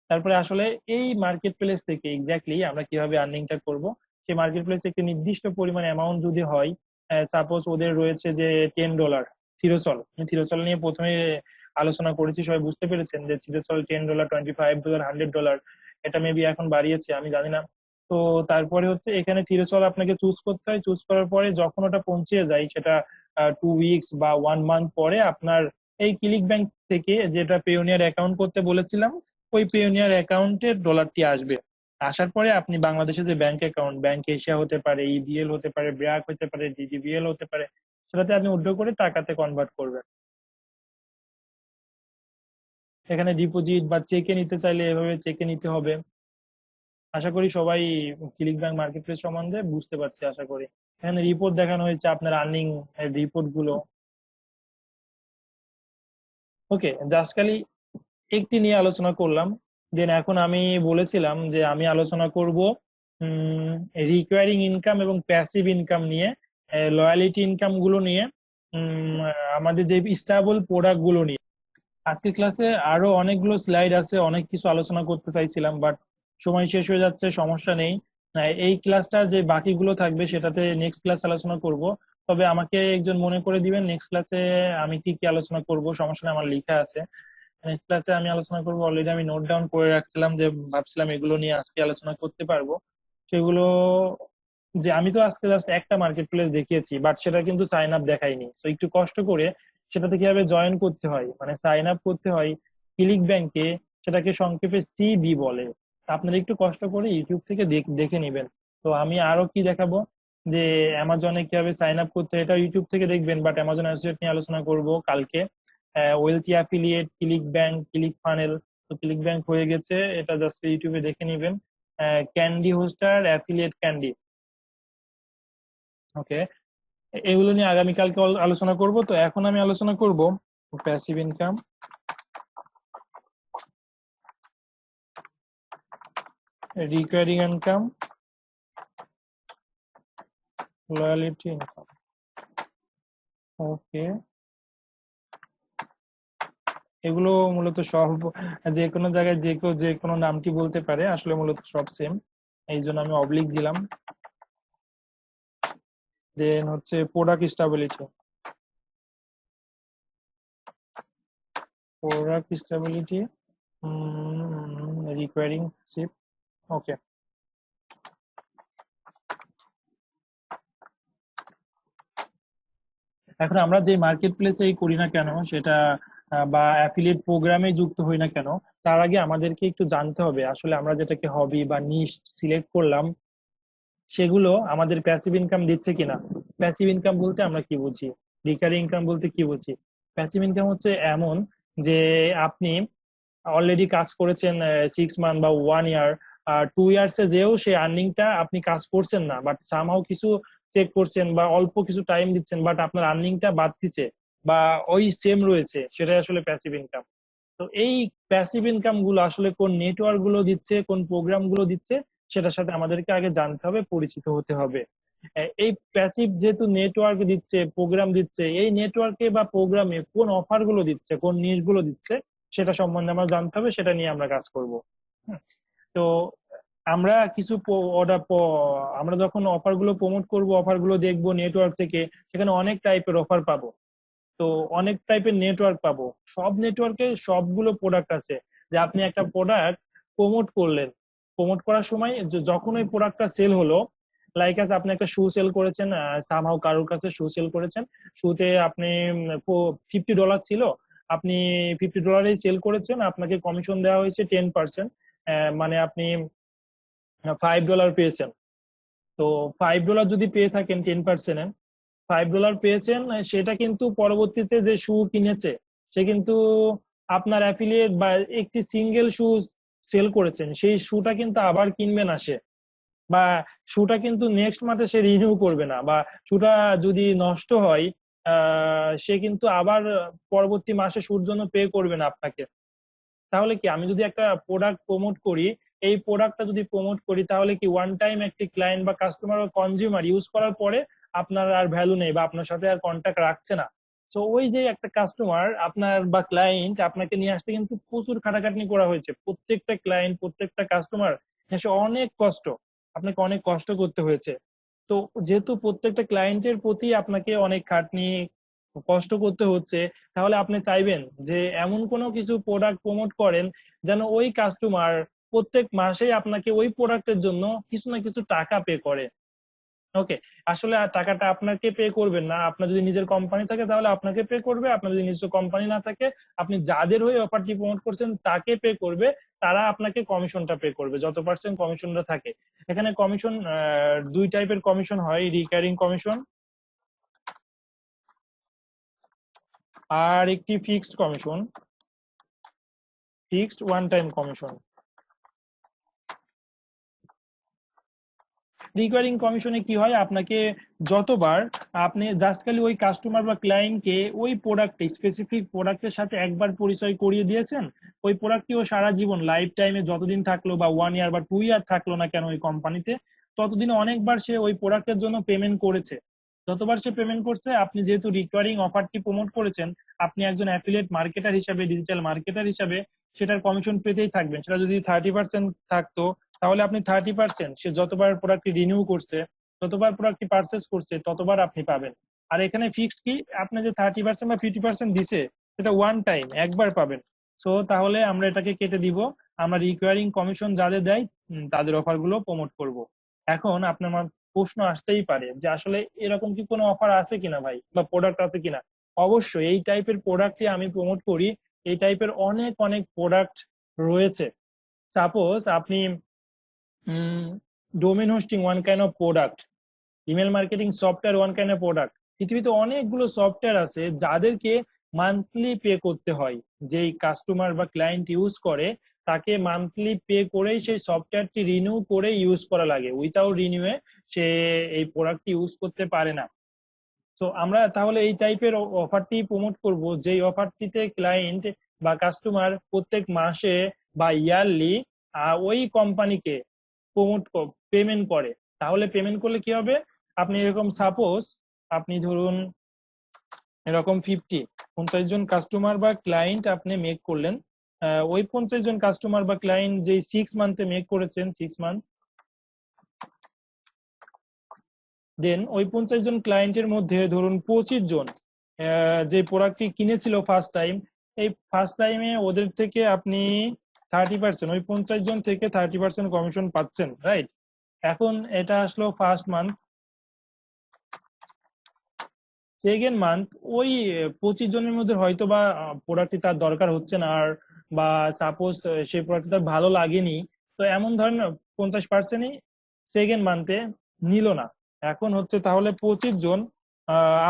তারপরে আসলে এই মার্কেট প্লেস থেকে এক্স্যাক্টলি আমরা কিভাবে আর্নিংটা করব, সেই মার্কেট প্লেসে একটি নির্দিষ্ট পরিমাণ অ্যামাউন্ট যদি হয়, সাপোজ ওদের রয়েছে যে $10, থিরোচল, আমি থিরোচল নিয়ে প্রথমে আলোচনা করেছি, সবাই বুঝতে পেরেছেন যে থিরোচল $10, $25, $100, এটা মেবি এখন বাড়িয়েছে আমি জানি না। তো তারপরে হচ্ছে এখানে থিরোচল আপনাকে চুজ করতে হয়, চুজ করার পরে যখন ওটা পৌঁছে যায়, সেটা 2 উইকস বা 1 মান্থ পরে আপনার এই ক্লিক ব্যাংক থেকে যেটা পেওনিয়ার অ্যাকাউন্ট করতে বলেছিলাম, ওই পেওনিয়ার অ্যাকাউন্টে ডলারটি আসবে। আসার পরে আপনি বাংলাদেশে যে ব্যাংক অ্যাকাউন্ট, ব্যাংক এশিয়া হতে পারে, ইবিএল হতে পারে, ব্র্যাক হতে পারে, ডিডিবিএল হতে পারে, সেটাতে আপনি উইথড্র করে টাকাতে কনভার্ট করবেন। এখানে ডিপোজিট বা চেকে নিতে চাইলে এভাবে চেকে নিতে হবে। আশা করি সবাই ক্লিক ব্যাংক মার্কেট প্লেস সম্বন্ধে বুঝতে পারছে আশা করি। এখানে রিপোর্ট দেখানো হয়েছে, আপনার আর্নিং রিপোর্ট গুলো। ওকে, জাস্ট খালি একটি নিয়ে আলোচনা করলাম। দেন এখন আমি বলেছিলাম যে আমি আলোচনা করব রিকোয়ারিং ইনকাম এবং প্যাসিভ ইনকাম নিয়ে, লয়ালিটি ইনকাম গুলো নিয়ে, আমাদের যে স্টেবল প্রোডাক্ট গুলো নিয়ে। আজকের ক্লাসে আরো অনেকগুলো স্লাইড আছে, অনেক কিছু আলোচনা করতে চাইছিলাম, বাট সময় শেষ হয়ে যাচ্ছে, সমস্যা নেই। এই ক্লাসটা যে বাকিগুলো থাকবে সেটাতে নেক্সট ক্লাস আলোচনা করব। তবে আমাকে একজন মনে করে দিবেন নেক্সট ক্লাসে আমি কি কি আলোচনা করব, সমস্যা নেই, আমার লেখা আছে। নেক্সট ক্লাসে আমি আলোচনা করবো, অলরেডি আমি নোট ডাউন করে রাখছিলাম যে ভাবছিলাম এগুলো নিয়ে আজকে আলোচনা করতে পারবো। সেগুলো যে আমি তো আজকে জাস্ট একটা মার্কেট প্লেস দেখিয়েছি, বাট সেটা কিন্তু সাইন আপ দেখাইনি। তো একটু কষ্ট করে সেটাতে কিভাবে জয়েন করতে হয়, মানে সাইন আপ করতে হয় ক্লিক ব্যাংকে, সেটাকে সংক্ষেপে সিবি বলে। আপনারা একটু কষ্ট করে ইউটিউব থেকে দেখে নিবেন। তো আমি আরো কি দেখাবো, যে অ্যামাজনে কিভাবে সাইন আপ করতে হয়, এটা ইউটিউব থেকে দেখবেন, বাট অ্যামাজন অ্যাসোসিয়েট নিয়ে আলোচনা করব কালকে। Wealthy Affiliate, ClickBank, Click Funnel. তো ক্লিক ব্যাংক হয়ে গেছে, এটা জাস্ট ইউটিউবে দেখে নিবেন। Candy Hoster, Affiliate Candy. Okay, এগুলো নিয়ে আগামীকালকে আলোচনা করব। তো এখন আমি আলোচনা করব passive income, recurring income, loyalty income. Okay, এগুলো মূলত সব যে কোনো জায়গায় যে কেউ যে কোনো নামটি বলতে পারে, আসলে মূলত সব সেম, এই জন্য আমি অবলিক দিলাম। দেন হচ্ছে product stability, product stability requiring ship. Okay, এখন আমরা যে মার্কেট প্লেসে করি না কেন সেটা বা অ্যাফিলিয়েট প্রোগ্রামে যুক্ত হই না কেন, তার আগে আমাদেরকে একটু জানতে হবে আসলে আমরা যেটাকে হবি বা নিশ সিলেক্ট করলাম সেগুলো আমাদের প্যাসিভ ইনকাম দিচ্ছে কিনা। প্যাসিভ ইনকাম বলতে আমরা কি বুঝি, রিকারিং ইনকাম বলতে কি বুঝি? প্যাসিভ ইনকাম হচ্ছে এমন যে আপনি অলরেডি কাজ করেছেন 6 মান্থ বা 1 ইয়ার, 2 ইয়ার্স এ যেও সেই আর্নিংটা আপনি কাজ করছেন না, বাট সামহাও কিছু চেক করছেন বা অল্প কিছু টাইম দিচ্ছেন, বাট আপনার আর্নিংটা বাড়তিছে বা ওই সেম রয়েছে, সেটাই আসলে প্যাসিভ ইনকাম। তো এই প্যাসিভ ইনকাম গুলো আসলে কোন নেটওয়ার্ক গুলো দিচ্ছে, কোন প্রোগ্রাম গুলো দিচ্ছে, সেটার সাথে আমাদেরকে আগে জানতে হবে, পরিচিত হতে হবে। এই প্যাসিভ যেহেতু নেটওয়ার্ক দিচ্ছে, প্রোগ্রাম দিচ্ছে, এই নেটওয়ার্কে বা প্রোগ্রামে কোন অফার গুলো দিচ্ছে, কোন নিশ গুলো দিচ্ছে, সেটা সম্বন্ধে আমরা জানতে হবে, সেটা নিয়ে আমরা কাজ করব। তো আমরা কিছু আমরা যখন অফার গুলো প্রমোট করব, অফার গুলো দেখবো নেটওয়ার্ক থেকে, সেখানে অনেক টাইপের অফার পাবো। তো অনেক টাইপের নেটওয়ার্ক পাবো, সব নেটওয়ার্কে সবগুলো প্রোডাক্ট আছে। যে আপনি একটা প্রোডাক্ট প্রমোট করলেন, প্রমোট করার সময় যখন ওই প্রোডাক্টটা সেল হলো, লাইক আছে আপনি একটা শু সেল করেছেন, সামহাও কারোর কাছে শু সেল করেছেন, শুতে আপনি $50 ছিল, আপনি $50 সেল করেছেন, আপনাকে কমিশন দেওয়া হয়েছে 10%, মানে আপনি $5 পেয়েছেন। তো $5 যদি পেয়ে থাকেন 10%, $5 পেয়েছেন, সেটা কিন্তু পরবর্তীতে যে শু কিনেছে সে কিন্তু আপনার অ্যাফিলিয়েট বা একটি সিঙ্গেল শু সেল করেছেন, সেই শুটা কিন্তু আবার কিনবে না সে, বা শুটা কিন্তু নেক্সট মাসে সে রিনিউ করবে না, বা শুটা যদি নষ্ট হয় সে কিন্তু আবার পরবর্তী মাসে শুর জন্য পে করবে না আপনাকে। তাহলে কি আমি যদি একটা প্রোডাক্ট প্রমোট করি, এই প্রোডাক্টটা যদি প্রমোট করি, তাহলে কি ওয়ান টাইম একটি ক্লায়েন্ট বা কাস্টমার বা কনজিউমার ইউজ করার পরে আপনার আর ভ্যালু নেই বা আপনার সাথে আর কন্ট্যাক্ট রাখছে না। তো ওই যে একটা কাস্টমার আপনার বা ক্লায়েন্ট আপনাকে নিয়ে আসতে কিন্তু প্রচুর খাটাখাটনি করা হয়েছে, প্রত্যেকটা ক্লায়েন্ট প্রত্যেকটা কাস্টমার এসে অনেক কষ্ট, আপনাকে অনেক কষ্ট করতে হয়েছে। তো যেহেতু প্রত্যেকটা ক্লায়েন্টের প্রতি আপনাকে অনেক খাটনি কষ্ট করতে হচ্ছে, তাহলে আপনি চাইবেন যে এমন কোনো কিছু প্রোডাক্ট প্রমোট করেন যেন ওই কাস্টমার প্রত্যেক মাসেই আপনাকে ওই প্রোডাক্টের জন্য কিছু না কিছু টাকা পে করে। ওকে, আসলে আর টাকাটা আপনাকে পে করবেন না, আপনার যদি নিজের কোম্পানি থাকে তাহলে আপনাকে পে করবে, আপনার যদি নিজস্ব কোম্পানি না থাকে আপনি যাদের হয়ে অফারটি প্রমোট করছেন তাকে পে করবে, তারা আপনাকে কমিশনটা পে করবে, যত পার্সেন্ট কমিশনটা থাকে। এখানে কমিশন দুই টাইপের কমিশন হয়, রিকারিং কমিশন আর একটি fixed commission, fixed one time commission. Recurring কমিশনে কি হয়, আপনাকে যতবার আপনি জাস্ট খালি ওই কাস্টমার বা ক্লায়েন্টকে ওই প্রোডাক্ট স্পেসিফিক প্রোডাক্টের সাথে একবার পরিচয় করিয়ে দিয়েছেন, ওই প্রোডাক্টটি ও সারা জীবন লাইফ টাইমে যতদিন থাকলো বা 1 ইয়ার বা 2 ইয়ার থাকলো না কেন ওই কোম্পানিতে, ততদিনে অনেকবার সে ওই প্রোডাক্টের জন্য পেমেন্ট করেছে। যতবার সে পেমেন্ট করছে, আপনি যেহেতু রিকোয়ারিং অফারটি প্রমোট করেছেন, আপনি একজন অ্যাফিলিয়েট মার্কেটার হিসাবে, ডিজিটাল মার্কেটার হিসাবে সেটার কমিশন পেতেই থাকবেন। সেটা যদি 30% থাকতো, তাহলে আপনি 30%, সে যতবার প্রোডাক্টটি রিনিউ করছে, যতবার প্রোডাক্টটি পারচেস করছে, ততবার আপনি পাবেন। আর এখানে ফিক্সড কি, আপনি যে 30% বা 50% দিছে সেটা ওয়ান টাইম একবার পাবেন। সো তাহলে আমরা এটাকে কেটে দিব, আমরা রিকোয়ারিং কমিশন যাদের দেয় তাদের অফার গুলো প্রমোট করব। এখন আপনার প্রশ্ন আসতেই পারে যে আসলে এরকম কি কোনো অফার আছে কিনা ভাই, বা প্রোডাক্ট আছে কিনা। অবশ্যই এই টাইপের প্রোডাক্টই আমি প্রমোট করি, এই টাইপের অনেক অনেক প্রোডাক্ট রয়েছে। সাপোজ আপনি domain hosting one kind of product, email marketing software one kind of product. পৃথিবীতে অনেকগুলো সফটওয়্যার আছে যাদেরকে মান্থলি পে করতে হয়, যেই কাস্টমার বা ক্লায়েন্ট ইউজ করে তাকে মান্থলি পে করেই সেই সফটওয়্যারটি রিনিউ করে ইউজ করা লাগে, উইথাউট রিনিউয়ে সে এই প্রোডাক্টটি ইউজ করতে পারে না। সো আমরা তাহলে এই টাইপের অফারটি প্রমোট করব, যেই অফারটিতে ক্লায়েন্ট বা কাস্টমার প্রত্যেক মাসে বা ইয়ারলি ওই কোম্পানিকে পেমেন্ট করে। তাহলে পেমেন্ট করলে কি হবে, আপনি এরকম সাপোজ আপনি ধরুন এরকম 50 জন কাস্টমার বা ক্লায়েন্ট আপনি মেক করলেন। ওই 50 জন কাস্টমার বা ক্লায়েন্ট যেই 6 মান্থে মেক করেছেন, 6 মান্থ, দেন ওই 50 জন ক্লায়েন্টের মধ্যে ধরুন 25 জন যে প্রোডাক্টটি কিনেছিল ফার্স্ট টাইম, এই ফার্স্ট টাইমে ওদের থেকে আপনি 30%, ওই 50 জন থেকে 30% কমিশন পাচ্ছেন, রাইট? এখন এটা আসলো ফার্স্ট মান্থ। সেকেন্ড মান্থ ওই 25 জনের মধ্যে হয়তো বা প্রোডাক্টটি তার দরকার হচ্ছে না আর, বা সাপোজ সেই প্রোডাক্টটি তার ভালো লাগেনি, তো এমন ধরেন 50%ই সেকেন্ড মান্থে নিল না। এখন হচ্ছে তাহলে 25 জন,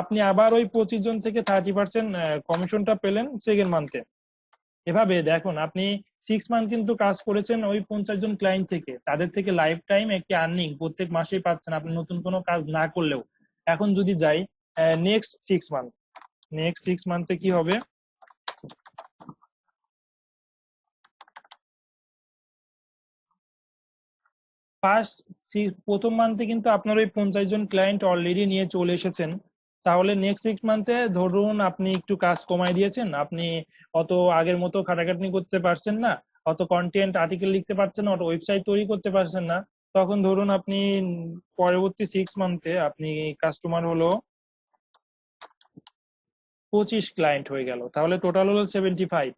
আপনি আবার ওই 25 জন থেকে 30% কমিশনটা পেলেন সেকেন্ড মান্থে। এভাবে দেখুন আপনি 6 মান্থ কিন্তু কাজ করেছেন ওই 50 জন ক্লায়েন্ট থেকে, তাদের থেকে লাইফ টাইম একটি আর্নিং প্রত্যেক মাসেই পাচ্ছেন আপনি নতুন কোনো কাজ না করলেও। এখন যদি যাই নেক্সট 6 মান্থে কি হবে, ফার্স্ট প্রথম মান্থে কিন্তু আপনার ওই 50 জন ক্লায়েন্ট অলরেডি নিয়ে চলে এসেছেন। তাহলে নেক্সট 6 মান্থে ধরুন আপনি একটু কাজ কমাই দিয়েছেন, আপনি অত আগের মতো খাটাখাটনি করতে পারছেন না, অত কন্টেন্ট আর্টিকেল লিখতে পারছেন না, অত ওয়েবসাইট তৈরি করতে পারছেন না। তখন ধরুন আপনি পরবর্তী 6 মান্থে আপনি কাস্টমার হলো 25 ক্লায়েন্ট হয়ে গেল, তাহলে টোটাল হলো 75।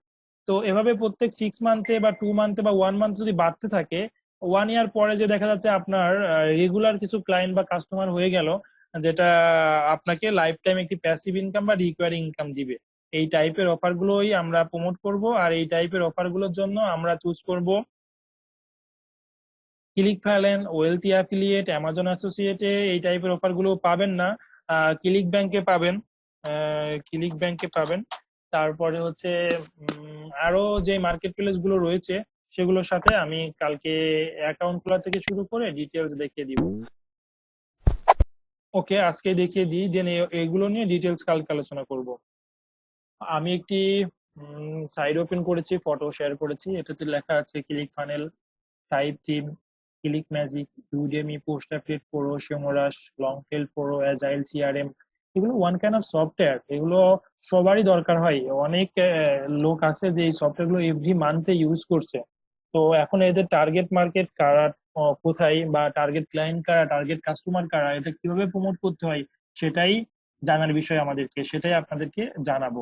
তো এভাবে প্রত্যেক 6 মান্থে বা 2 মান্থে বা 1 মান্থ যদি বাড়তে থাকে, 1 ইয়ার পরে যে দেখা যাচ্ছে আপনার রেগুলার কিছু ক্লায়েন্ট বা কাস্টমার হয়ে গেল, যেটা আপনাকে লাইফ টাইম একটি প্যাসিভ ইনকাম বা রিকারিং ইনকাম দিবে। এই টাইপের অফার গুলোই আমরা প্রমোট করব, আর এই টাইপের অফার গুলোর জন্য আমরা চুজ করব ক্লিক ফাইলেন, ওয়েলথি অ্যাফিলিয়েট, অ্যামাজন অ্যাসোসিয়েটে এই টাইপের অফার গুলো পাবেন না। ক্লিক ব্যাংকে পাবেন, ক্লিক ব্যাংকে পাবেন। তারপরে হচ্ছে আরো যে মার্কেট প্লেস গুলো রয়েছে সেগুলোর সাথে আমি কালকে অ্যাকাউন্ট খোলা থেকে শুরু করে ডিটেলস দেখিয়ে দিব। ওকে, আজকে দেখিয়ে দিই, দেন এগুলো নিয়ে ডিটেলস কালকে আলোচনা করব। আমি একটি সাইট ওপেন করেছি, ফটো শেয়ার করেছি, এটাতে লেখা আছে Click Funnel, type theme, Click Magic, Udemy, Post Affiliate Pro, SEMrush, Long Tail Pro, Agile CRM. এগুলো ওয়ান কাইন্ড অফ সফটওয়্যার, এগুলো সবারই দরকার হয়। অনেক লোক আছে যে এই সফটওয়্যার গুলো এভরি মান্থে ইউজ করছে। তো এখন এদের টার্গেট মার্কেট কারা, কোথায়, বা টার্গেট ক্লায়েন্ট কারা, টার্গেট কাস্টমার কারা, এটা কিভাবে প্রমোট করতে হয় সেটাই জানার বিষয় আমাদেরকে, সেটাই আপনাদেরকে জানাবো।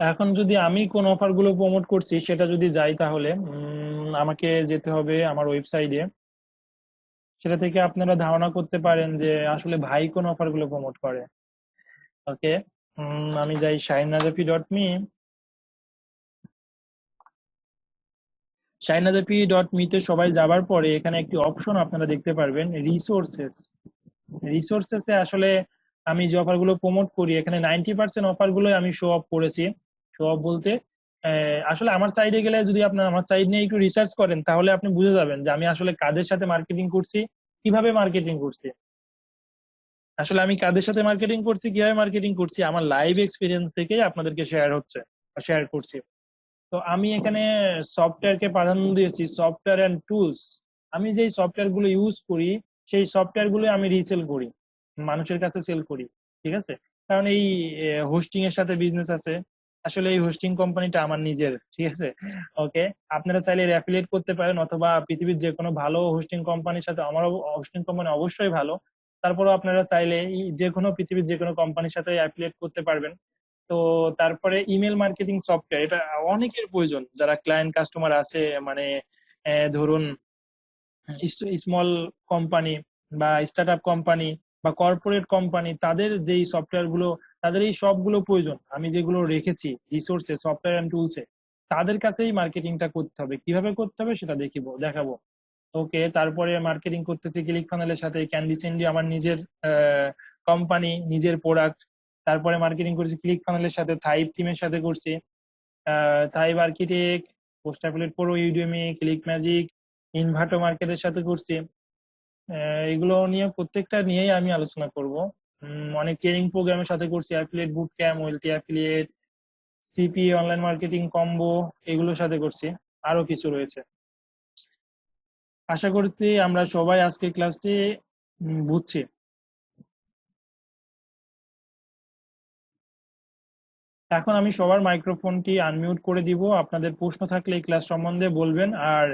এখন যদি আমি কোন অফার গুলো প্রমোট করছি সেটা যদি যাই, তাহলে আমাকে যেতে হবে আমার ওয়েবসাইটে। সেটা থেকে আপনারা ধারণা করতে পারেন যে আসলে ভাই কোন অফার গুলো প্রমোট করে। ওকে, আমি যাই shahinazafi.me। shahinazafi.me তে সবাই যাবার পরে এখানে একটি অপশন আপনারা দেখতে পারবেন, রিসোর্সেস। রিসোর্সেসে আসলে আমি যে অফার গুলো প্রমোট করি এখানে 90% অফার গুলো আমি শো অফ করেছি। শো অফ বলতে আসলে আমার সাইডে গেলে যদি আপনার আমার সাইড নিয়ে একটু রিসার্চ করেন তাহলে আপনি বুঝে যাবেন যে আমি আসলে কাদের সাথে মার্কেটিং করছি, কিভাবে মার্কেটিং করছি। আসলে আমি কাদের সাথে মার্কেটিং করছি, কিভাবে মার্কেটিং করছি, আমার লাইভ এক্সপিরিয়েন্স থেকেই আপনাদেরকে শেয়ার হচ্ছে, শেয়ার করছি। তো আমি এখানে সফটওয়্যারকে প্রাধান্য দিয়েছি, সফটওয়্যার অ্যান্ড টুলস। আমি যেই সফটওয়্যার গুলো ইউজ করি সেই সফটওয়্যার গুলো আমি রিসেল করি, মানুষের কাছে সেল করি, ঠিক আছে? কারণ এই হোস্টিং এর সাথে বিজনেস আছে। আসলে এই হোস্টিং কোম্পানিটা আমার নিজের, ঠিক আছে? ওকে, আপনারা চাইলে অ্যাফিলিয়েট করতে পারেন, অথবা পৃথিবীর যে কোনো ভালো হোস্টিং কোম্পানির সাথে, আমারও হোস্টিং কোম্পানি অবশ্যই ভালো, তারপরেও আপনারা চাইলে যে কোনো পৃথিবীর যে কোনো কোম্পানির সাথে অ্যাফিলিয়েট করতে পারবেন। তো তারপরে ইমেল মার্কেটিং সফটওয়্যার, এটা অনেকের প্রয়োজন যারা ক্লায়েন্ট কাস্টমার আছে, মানে ধরুন স্মল কোম্পানি বা স্টার্ট আপ কোম্পানি বা কর্পোরেট কোম্পানি, তাদের যেই সফটওয়্যার গুলো, তাদের এই সবগুলো প্রয়োজন আমি যেগুলো রেখেছি রিসোর্সে, সফটওয়্যার এন্ড টুলসে, তাদের কাছেই মার্কেটিংটা করতে হবে। কিভাবে করতে হবে সেটা দেখাবো। ওকে, তারপরে মার্কেটিং করতেছি ক্লিক ফানেলের সাথে, ক্যান্ডি স্যান্ডি আমার নিজের কোম্পানি, নিজের প্রোডাক্ট। তারপরে মার্কেটিং করছি ক্লিক ফানেলের সাথে, থাইভ থিমের সাথে করছি, Thrive Architect, Post Affiliate Pro, Udemy, Click Magic, Envato মার্কেটের সাথে করছি। এগুলো নিয়ে প্রত্যেকটা নিয়েই আমি আলোচনা করব। অনেক ট্রেনিং প্রোগ্রামের সাথে করছি, affiliate boot camp, wealthy affiliate, CPA online marketing combo, এগুলোর সাথে করছি, আরো কিছু রয়েছে। আশা করছি আমরা সবাই আজকে ক্লাসটি বুঝছি। এখন আমি সবার মাইক্রোফোনটি আনমিউট করে দিব, আপনাদের প্রশ্ন থাকলে এই ক্লাস সম্বন্ধে বলবেন। আর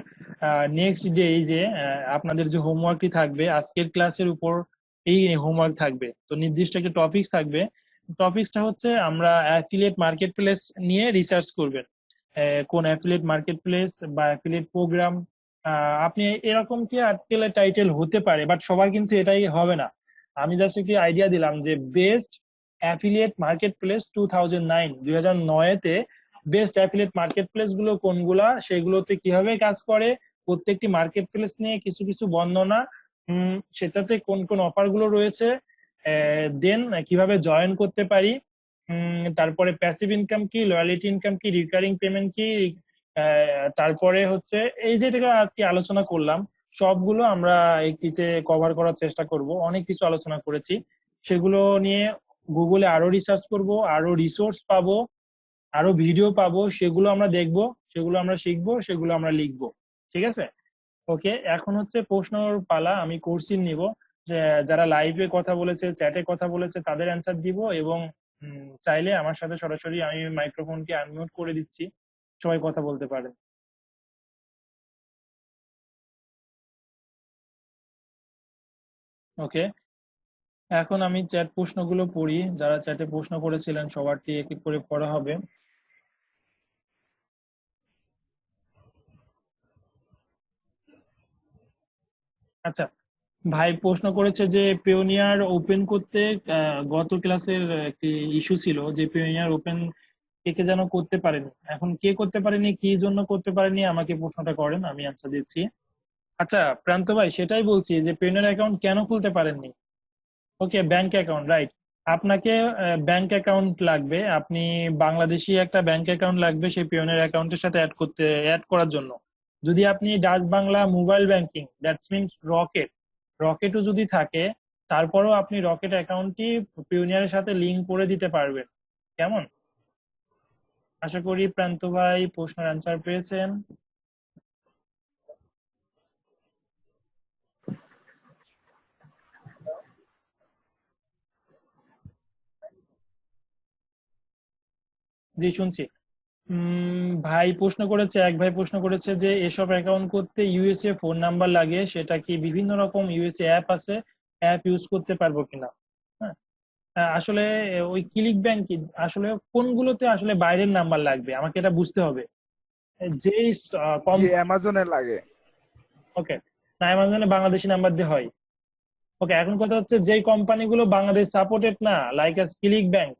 নেক্সট ডে এই যে আপনাদের যে হোমওয়ার্কটি থাকবে আজকের ক্লাসের উপর, এই হোমওয়ার্ক থাকবে, তো নির্দিষ্ট একটা টপিকস থাকবে। টপিকসটা হচ্ছে আমরা অ্যাফিলিয়েট মার্কেট প্লেস নিয়ে রিসার্চ করবেন। কোন অ্যাফিলিয়েট মার্কেট প্লেস বা অ্যাফিলিয়েট প্রোগ্রাম, আপনি এরকম কি আর্টিকেলের টাইটেল হতে পারে, বাট সবার কিন্তু এটাই হবে না। আমি জাস্ট একটি আইডিয়া দিলাম যে বেস্ট অ্যাফিলিয়েট মার্কেট প্লেস 2009-তে বেস্ট অ্যাফিলিয়েট মার্কেট প্লেস গুলো কোনগুলা, সেগুলোতে কিভাবে কাজ করে, প্রত্যেকটি মার্কেট প্লেস নিয়ে কিছু কিছু বর্ণনা, সেটাতে কোন কোন অফার গুলো রয়েছে, দেন কিভাবে জয়েন করতে পারি, তারপরে প্যাসিভ ইনকাম কি, লয়ালিটি ইনকাম কি, রিকারিং পেমেন্ট কি, তারপরে হচ্ছে এই যেটা আজকে আলোচনা করলাম সবগুলো আমরা একটিতে কভার করার চেষ্টা করব। অনেক কিছু আলোচনা করেছি, সেগুলো নিয়ে গুগলে আরো রিসার্চ করব, আরো রিসোর্স পাবো, আরো ভিডিও পাবো, সেগুলো আমরা দেখবো, সেগুলো আমরা শিখবো, সেগুলো আমরা লিখবো। ঠিক আছে? ওকে, এখন হচ্ছে প্রশ্নর পালা। আমি কোশ্চেন নিব, যারা লাইভে কথা বলেছে, চ্যাটে কথা বলেছে তাদের অ্যান্সার দিব, এবং চাইলে আমার সাথে সরাসরি আমি মাইক্রোফোনকে আনমিউট করে দিচ্ছি, সবাই কথা বলতে পারেন। ওকে, এখন আমি চ্যাট প্রশ্নগুলো পড়ি, যারা চ্যাটে প্রশ্ন করেছিলেন সবারটি এক এক করে পড়া হবে। আচ্ছা, ভাই প্রশ্ন করেছে যে পিওনিয়ার ওপেন করতে গত ক্লাসের একটি ইস্যু ছিল যে পিওনিয়ার ওপেন কে কে যেন করতে পারেনি। এখন কে করতে পারেনি, কি জন্য করতে পারেনি, আমাকে প্রশ্নটা করেন, আমি আনসার দিচ্ছি। আচ্ছা প্রান্ত ভাই, সেটাই বলছি যে পিওনিয়ার অ্যাকাউন্ট কেন খুলতে পারেননি। ওকে, ব্যাংক অ্যাকাউন্ট, রাইট। আপনাকে ব্যাংক অ্যাকাউন্ট লাগবে, আপনি বাংলাদেশি একটা ব্যাংক অ্যাকাউন্ট লাগবে সেই পিওনিয়ার অ্যাকাউন্টের সাথে অ্যাড করার জন্য। যদি আপনি Dutch Bangla mobile banking, that's means রকেটও যদি থাকে, তারপরেও আপনি রকেট অ্যাকাউন্টটি পিওনিয়ারের সাথে লিংক করে দিতে পারবেন। কেমন? আশা করি প্রান্ত ভাই প্রশ্নের অ্যান্সার পেয়েছেন। জি শুনছি। ভাই প্রশ্ন করেছে, এক ভাই প্রশ্ন করেছে যে এসব অ্যাকাউন্ট করতে ইউএসএ ফোন নাম্বার লাগে, সেটা কি বিভিন্ন রকম ইউএসএ অ্যাপ আছে, অ্যাপ ইউজ করতে পারবো কিনা। হ্যাঁ, আসলে ওই ক্লিক ব্যাংক আসলে কোনগুলোতে আসলে বাইরের নাম্বার লাগবে আমাকে এটা বুঝতে হবে। যে অ্যামাজনে লাগে। ওকে, না অ্যামাজনে বাংলাদেশি নাম্বার দিয়ে হয়। ওকে, এখন কথা হচ্ছে যে কোম্পানিগুলো বাংলাদেশ সাপোর্টেড না, লাইক ক্লিক ব্যাংক,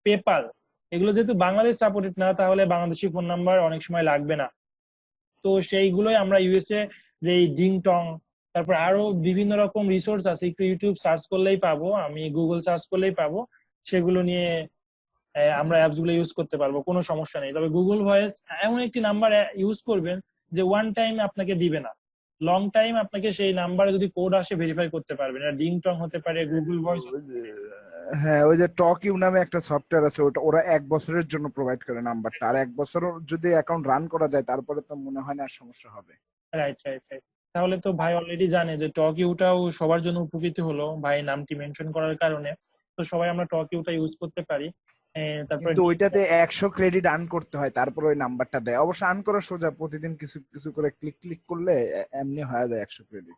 পেপাল, এগুলো যেহেতু বাংলাদেশ সাপোর্টেড না, তাহলে বাংলাদেশি ফোন নাম্বার অনেক সময় লাগবে না। তো সেইগুলোই আমরা ইউএসএ যে ডিং টং, তারপর আরো বিভিন্ন রকম রিসোর্স আছে, একটু ইউটিউব সার্চ করলেই পাবো, আমি গুগল সার্চ করলেই পাবো, সেগুলো নিয়ে আমরা অ্যাপস গুলো ইউজ করতে পারবো, কোনো সমস্যা নেই। তবে গুগল ভয়েস এমন একটি নাম্বার ইউজ করবেন যে ওয়ান টাইম আপনাকে দিবে না, লং টাইম আপনাকে সেই নাম্বারে যদি কোড আসে ভেরিফাই করতে পারবেন। এটা ডিং টং হতে পারে, গুগল ভয়েস। হ্যাঁ, ওই যে টক ইউ নামে একটা সফটওয়্যার আছে, ওটা ওরা 1 বছরের জন্য প্রোভাইড করে নাম্বারটা, আর 1 বছর যদি অ্যাকাউন্ট রান করা যায় তারপরে তো মনে হয় না সমস্যা হবে। Right right right. তাহলে তো ভাই অলরেডি জানে যে টক ইউটাও সবার জন্য উপকৃত হলো ভাই নামটি মেনশন করার কারণে, তো সবাই আমরা টক ইউটা ইউজ করতে পারি। তারপরে কিন্তু ওইটাতে 100 ক্রেডিট আর্ন করতে হয়, তারপর ওই নাম্বারটা দেয়। অবশ্য আর্ন করা সোজা, প্রতিদিন কিছু কিছু করে ক্লিক ক্লিক করলে এমনি হয়ে যায় 100 ক্রেডিট।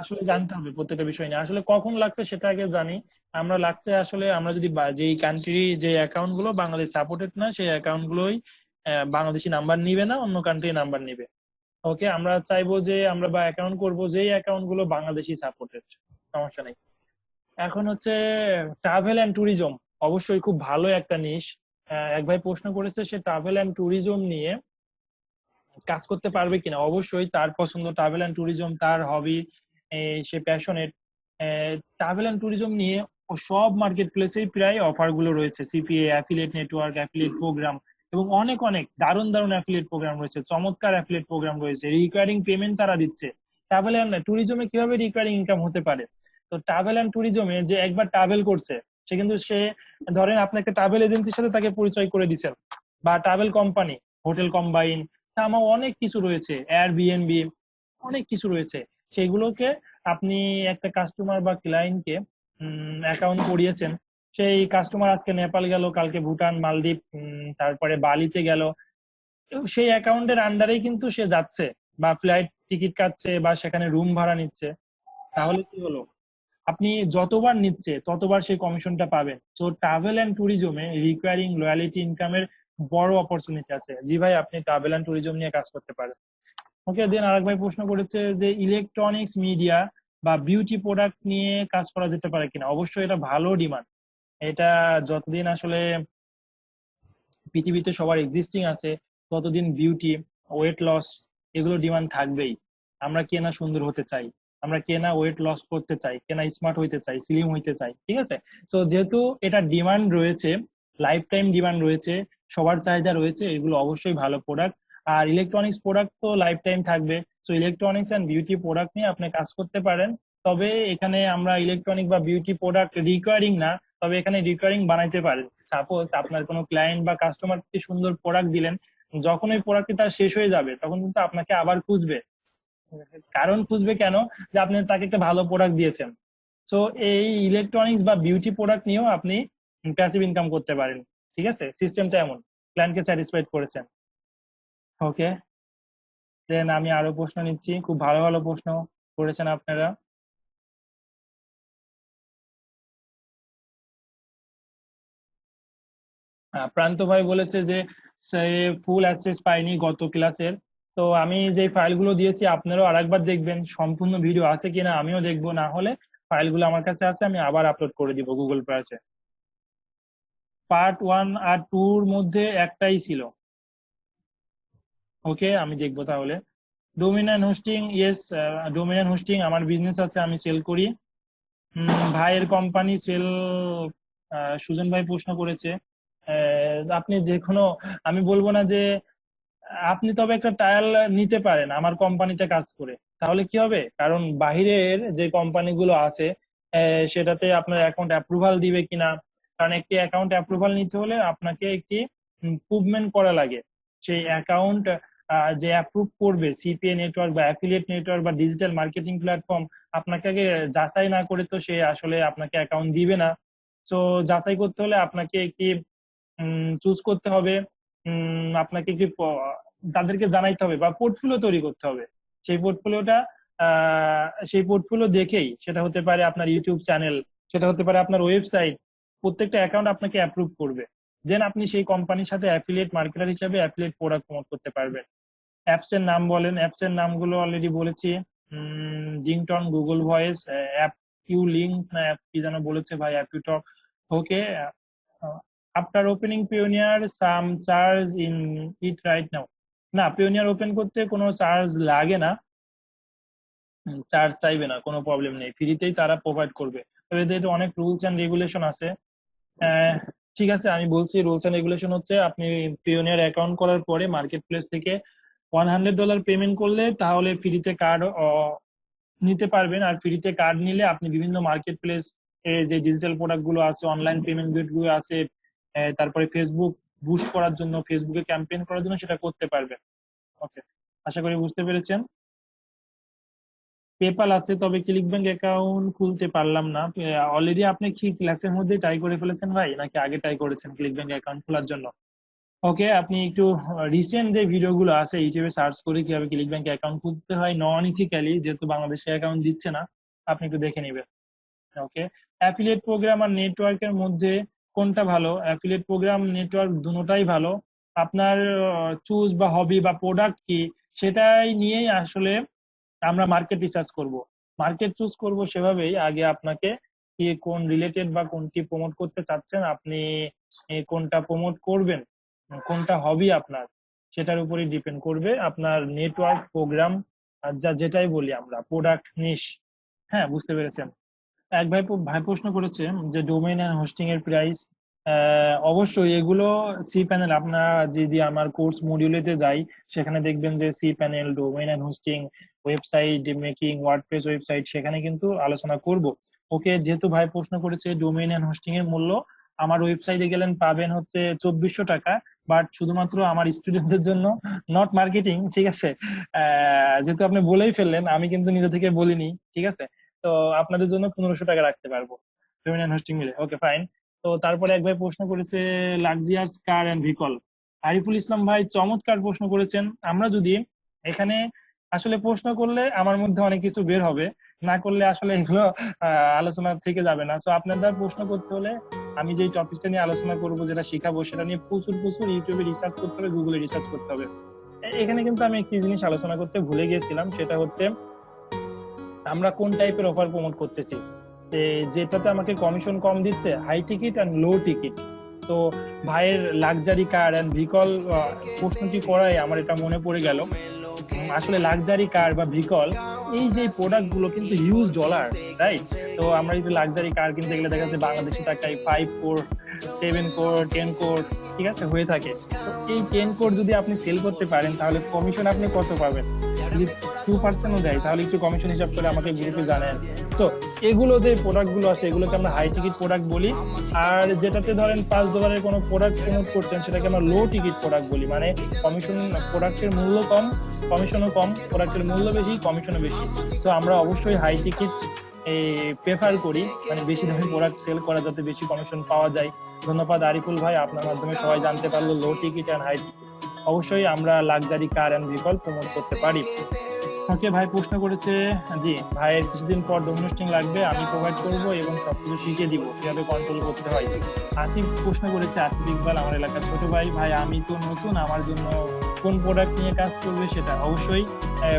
আসলে জানতে হবে প্রত্যেকটা বিষয় নিয়ে, আসলে কখন লাগছে সেটা আগে জানি। আমরা লাগছে আসলে আমরা যদি যেই কান্ট্রি যে অ্যাকাউন্ট গুলো বাংলাদেশ সাপোর্টেড না, সেই অ্যাকাউন্ট গুলোই বাংলাদেশি নাম্বার নিবে না, অন্য কান্ট্রির নাম্বার নিবে। ওকে, আমরা চাইবো যে আমরা বা অ্যাকাউন্ট করবো যেই অ্যাকাউন্ট গুলো বাংলাদেশি সাপোর্টেড, সমস্যা নেই। এখন হচ্ছে ট্রাভেল এন্ড ট্যুরিজম, অবশ্যই খুব ভালো একটা নিশ। এক ভাই প্রশ্ন করেছে সে ট্রাভেল এন্ড ট্যুরিজম নিয়ে কাজ করতে পারবে কিনা। অবশ্যই তার পছন্দ ট্রাভেল এন্ড ট্যুরিজম, তার হবি, সে প্যাশনেট। ট্রাভেল এন্ড ট্যুরিজম নিয়ে সব মার্কেট প্লেসেই প্রায় অফার গুলো রয়েছে, CPA, affiliate network, affiliate programme, এবং অনেক অনেক দারুণ দারুণ অ্যাফিলিয়েট প্রোগ্রাম রয়েছে, চমৎকার অ্যাফিলিয়েট প্রোগ্রাম রয়েছে, রিকারিং পেমেন্ট তারা দিচ্ছে। ট্রাভেল এন্ড ট্যুরিজমে কিভাবে রিকারিং ইনকাম হতে পারে, তো তো ট্রাভেল অ্যান্ড ট্যুরিজমে যে একবার ট্রাভেল করছে সে কিন্তু ধরেন আপনি একটা ট্রাভেল এজেন্সির সাথে তাকে পরিচয় করে দিচ্ছেন, বা ট্রাভেল কোম্পানি, হোটেল কম্বাইন, আমার অনেক কিছু রয়েছে, এয়ারবিএনবি, অনেক কিছু রয়েছে। সেগুলোকে আপনি একটা কাস্টমার বা ক্লায়েন্টকে অ্যাকাউন্ট করিয়েছেন, সেই কাস্টমার আজকে নেপাল গেল, কালকে ভুটান, মালদ্বীপ, তারপরে বালিতে গেল, সেই অ্যাকাউন্টের আন্ডারেই কিন্তু সে যাচ্ছে, বা ফ্লাইট টিকিট কাটছে, বা সেখানে রুম ভাড়া নিচ্ছে। তাহলে কি হলো, আপনি যতবার নিচ্ছে ততবার সেই কমিশনটা পাবেন। তো ট্রাভেল এন্ড ট্যুরিজমে রিকোয়ারিং লয়ালিটি ইনকামের বড় অপরচুনিটি আছে। জি ভাই, আপনি ট্রাভেল এন্ড ট্যুরিজম নিয়ে কাজ করতে পারেন। ওকে, দেন আরেক ভাই প্রশ্ন করেছে যে ইলেকট্রনিক্স, মিডিয়া বা বিউটি প্রোডাক্ট নিয়ে কাজ করা যেতে পারে কিনা। অবশ্যই এটা ভালো ডিমান্ড। এটা যতদিন আসলে পৃথিবীতে সবার এক্সিস্টিং আছে ততদিন বিউটি, ওয়েট লস, এগুলো ডিমান্ড থাকবেই। আমরা কে না সুন্দর হতে চাই, আমরা কে না ওয়েট লস করতে চাই, কে না স্মার্ট হইতে চাই, স্লিম হইতে চাই, ঠিক আছে। তো যেহেতু এটা ডিমান্ড রয়েছে, লাইফ টাইম ডিমান্ড রয়েছে, সবার চাহিদা রয়েছে, এগুলো অবশ্যই ভালো প্রোডাক্ট। আর ইলেকট্রনিক্স প্রোডাক্ট তো লাইফ টাইম থাকবে। তো ইলেকট্রনিক্স এন্ড বিউটি প্রোডাক্ট নিয়ে আপনি কাজ করতে পারেন। তবে এখানে আমরা ইলেকট্রনিক বা বিউটি প্রোডাক্ট রিকোয়ারিং না, তবে এখানে রিকোয়ারিং বানাইতে পারেন। সাপোজ আপনার কোনো ক্লায়েন্ট বা কাস্টমারকে সুন্দর প্রোডাক্ট দিলেন, যখন ওই প্রোডাক্টটি তার শেষ হয়ে যাবে তখন কিন্তু আপনাকে আবার খুঁজবে। কারণ খুঁজবে কেন, যে আপনি তাকে একটা ভালো প্রোডাক্ট দিয়েছেন। তো এই ইলেকট্রনিক্স বা বিউটি প্রোডাক্ট নিয়েও আপনি প্যাসিভ ইনকাম করতে পারেন। ঠিক আছে, সিস্টেমটা এমন, ক্লায়েন্টকে স্যাটিসফাইড করেছেন। ওকে, দেন আমি আরো প্রশ্ন নিচ্ছি, খুব ভালো ভালো প্রশ্ন করেছেন আপনারা। প্রান্ত ভাই বলেছে যে সে ফুল অ্যাক্সেস পায়নি গত ক্লাসের। তো আমি যে ফাইলগুলো দিয়েছি আপনারাও আরেকবার দেখবেন সম্পূর্ণ ভিডিও আছে কিনা, আমিও দেখবো, না হলে ফাইলগুলো আমার কাছে আছে, আমি আবার আপলোড করে দিব গুগল ক্লাসে। পার্ট 1 আর 2 এর মধ্যে একটাই ছিল। ওকে, আমি দেখবো তাহলে। Domain and hosting, yes, domain and hosting আমার বিজনেস আছে, আমি সেল করি। ভাইয়ের কোম্পানি সেল, সুজন ভাই প্রশ্ন করেছে। আপনি যে কোনো, আমি বলবো না যে, আপনি তবে একটা ট্রায়াল নিতে পারেন আমার কোম্পানিতে কাজ করে। তাহলে কি হবে, কারণ বাহিরের যে কোম্পানিগুলো আছে সেটাতে আপনার অ্যাকাউন্ট অ্যাপ্রুভাল দিবে কিনা। কারণ একটি অ্যাকাউন্ট অ্যাপ্রুভাল নিতে হলে আপনাকে একটি ইমপ্রুভমেন্ট করা লাগে। সেই অ্যাকাউন্ট যে অ্যাপ্রুভ করবে সিপিএ নেটওয়ার্ক বা অ্যাফিলিয়েট নেটওয়ার্ক বা ডিজিটাল মার্কেটিং প্ল্যাটফর্ম, আপনাকে আগে যাচাই না করে তো সে আসলে আপনাকে অ্যাকাউন্ট দিবে না। তো যাচাই করতে হলে আপনাকে একটি চুজ করতে হবে, আপনাকে কি তাদেরকে জানাইতে হবে বা পোর্টফোলিও তৈরি করতে হবে। সেই পোর্টফোলিওটা সেই পোর্টফোলিও দেখেই, সেটা হতে পারে আপনার ইউটিউব চ্যানেল, সেটা হতে পারে আপনার ওয়েবসাইট, প্রত্যেকটা অ্যাকাউন্ট আপনাকে অ্যাপ্রুভ করবে। দেন আপনি সেই কোম্পানির সাথে অ্যাফিলিয়েট মার্কেটার হিসেবে অ্যাফিলিয়েট প্রোডাক্ট প্রমোট করতে পারবেন। অ্যাপস এর নাম বলেন, অ্যাপস এর নামগুলো অলরেডি বলেছি। লিঙ্কটন, Google Voice, app you link, না অ্যাপ কি যেন বলেছে ভাই, app you talk. Okay, after opening Payoneer some charge in it right now. না, পিওনিয়ার ওপেন করতে কোনো চার্জ লাগে না, চার্জ চাইবে না, কোনো প্রবলেম নেই, ফ্রিতেই তারা প্রোভাইড করবে। তবে এদের অনেক রুলস এন্ড রেগুলেশন আছে। ঠিক আছে, আমি বলছি রুলস এন্ড রেগুলেশন হচ্ছে, আপনি পিওনিয়ার অ্যাকাউন্ট করার পরে মার্কেট প্লেস থেকে $100 পেমেন্ট করলে তাহলে ফ্রিতে কার্ড নিতে পারবেন। আর ফ্রিতে কার্ড নিলে আপনি বিভিন্ন মার্কেট প্লেস যে ডিজিটাল প্রোডাক্ট গুলো আছে, অনলাইন পেমেন্ট গেট গুলো আছে, তারপরে ফেসবুক বুস্ট করার জন্য, ফেসবুকে ক্যাম্পেইন করার জন্য সেটা করতে পারবেন। ওকে, আশা করি বুঝতে পেরেছেন। পেপাল আছে, তবে ক্লিক ব্যাংক অ্যাকাউন্ট খুলতে পারলাম না। অলরেডি আপনি কি ক্লাসের মধ্যে ট্রাই করে ফেলেছেন ভাই, নাকি আগে ট্রাই করেছেন ক্লিক ব্যাংক অ্যাকাউন্ট খোলার জন্য? ওকে, আপনি একটু রিসেন্ট যে ভিডিওগুলো আছে ইউটিউবে সার্চ করে কিভাবে ক্লিক ব্যাংক অ্যাকাউন্ট খুলতে হয় নন ইথিক্যালি, যেহেতু বাংলাদেশে অ্যাকাউন্ট দিচ্ছে না, আপনি একটু দেখে নেবেন। ওকে, অ্যাফিলিয়েট প্রোগ্রাম আর নেটওয়ার্কের মধ্যে কোনটা ভালো? অ্যাফিলিয়েট প্রোগ্রাম, নেটওয়ার্ক দুটোটাই ভালো। আপনার চুজ বা হবি বা প্রোডাক্ট কি, সেটাই নিয়েই আসলে আমরা মার্কেট রিসার্চ করব, মার্কেট চুজ করব। সেভাবেই আগে আপনাকে কি কোন রিলেটেড বা কোনটি প্রমোট করতে চাচ্ছেন, আপনি কোনটা প্রমোট করবেন, কোনটা হবি আপনার, সেটার উপরই ডিপেন্ড করবে আপনার নেটওয়ার্ক, প্রোগ্রাম, যেটাই বলি আমরা, প্রোডাক্ট নিশ। হ্যাঁ, বুঝতে পেরেছেন। এক ভাই ভাই প্রশ্ন করেছে যে ডোমেইন এন্ড হোস্টিং এর প্রাইস। অবশ্যই এগুলো সি প্যানেল, আপনারা যদি আমার কোর্স মডিউলেতে যাই সেখানে দেখবেন যে cPanel, domain and hosting, website making, WordPress website, সেখানে কিন্তু আলোচনা করব। ওকে, যেহেতু ভাই প্রশ্ন করেছে ডোমেইন এন্ড হোস্টিং এর মূল্য, আমার ওয়েবসাইটে গেলেন পাবেন হচ্ছে 2400 টাকা, বাট শুধুমাত্র আমার স্টুডেন্টদের জন্য, নট মার্কেটিং, ঠিক আছে? যেহেতু আপনি বলেই ফেললেন, আমি কিন্তু নিজে থেকে বলিনি, ঠিক আছে? তো আপনাদের জন্য 1500 টাকা রাখতে পারবো ডোমেইন এন্ড হোস্টিং মিলে। Okay, fine. তো তারপরে এক ভাই প্রশ্ন করেছে luxurious car and vehicle. Ariful Islam ভাই চমৎকার প্রশ্ন করেছেন। আমরা যদি এখানে আসলে প্রশ্ন করলে আমার মধ্যে অনেক কিছু বের হবে, না করলে আসলে এগুলো আলোচনা থেকে যাবে না। সো আপনাদের প্রশ্ন করতে হলে আমি যে টপিকটা নিয়ে আলোচনা করব, যেটা শিখাবো, সেটা নিয়ে প্রচুর প্রচুর ইউটিউবে রিসার্চ করতে হবে, গুগলে রিসার্চ করতে হবে। এখানে কিন্তু আমি একটি জিনিস আলোচনা করতে ভুলে গিয়েছিলাম, সেটা হচ্ছে আমরা কোন টাইপের অফার প্রমোট করতেছি। যেটাতে আমাকে কমিশন কম দিচ্ছে, high ticket and low ticket. তো ভাইয়ের লাক্সারি কার এন্ড ভেহিকল প্রশ্নটি করায় আমার এটা মনে পড়ে গেল। আসলে লাক্সারি কার বা ভেহিকল, এই যে প্রোডাক্ট গুলো কিন্তু হিউজ ডলার, রাইট? তো আমরা যদি লাক্সারি কার কিনতে গেলে দেখা যাচ্ছে বাংলাদেশি টাকায় 5 কোর, 7 কোর, 10 কোর, ঠিক আছে, হয়ে থাকে। তো এই 10 কোর যদি আপনি সেল করতে পারেন, তাহলে কমিশন আপনি কত পাবেন? যদি 2% দেয়, তাহলে একটু কমিশন হিসাব করে আমাকে গ্রুপে জানেন। তো এগুলো যে প্রোডাক্ট গুলো আছে, এগুলোকে আমরা হাই টিকিট প্রোডাক্ট বলি। আর যেটাতে ধরেন $5 কোনো প্রোডাক্ট প্রমোট করছেন, সেটাকে আমরা লো টিকিট প্রোডাক্ট বলি। মানে কমিশন, প্রোডাক্টের মূল্য কম, কমিশনও কম, প্রোডাক্টের মূল্য বেশি, কমিশনও বেশি। তো আমরা অবশ্যই হাই টিকিট প্রেফার করি, মানে বেশি দামি প্রোডাক্ট সেল করা, যাতে বেশি কমিশন পাওয়া যায়। ধন্যবাদ আরিফুল ভাই, আপনার মাধ্যমে সবাই জানতে পারলো low ticket and high ticket. অবশ্যই আমরা luxury car and vehicle promote করতে পারি। ওকে, ভাই প্রশ্ন করেছে, জি ভাইয়ের কিছুদিন পর ডোমেইন হোস্টিং লাগবে, আমি প্রোভাইড করব এবং সবকিছু শিখিয়ে দিব কিভাবে কন্ট্রোল করতে হয়। আসিফ প্রশ্ন করেছে, আসিফ ইকবাল, আমার এলাকার ছোট ভাই। ভাই আমি তো নতুন, আমার জন্য কোন প্রোডাক্ট নিয়ে কাজ করবে সেটা? অবশ্যই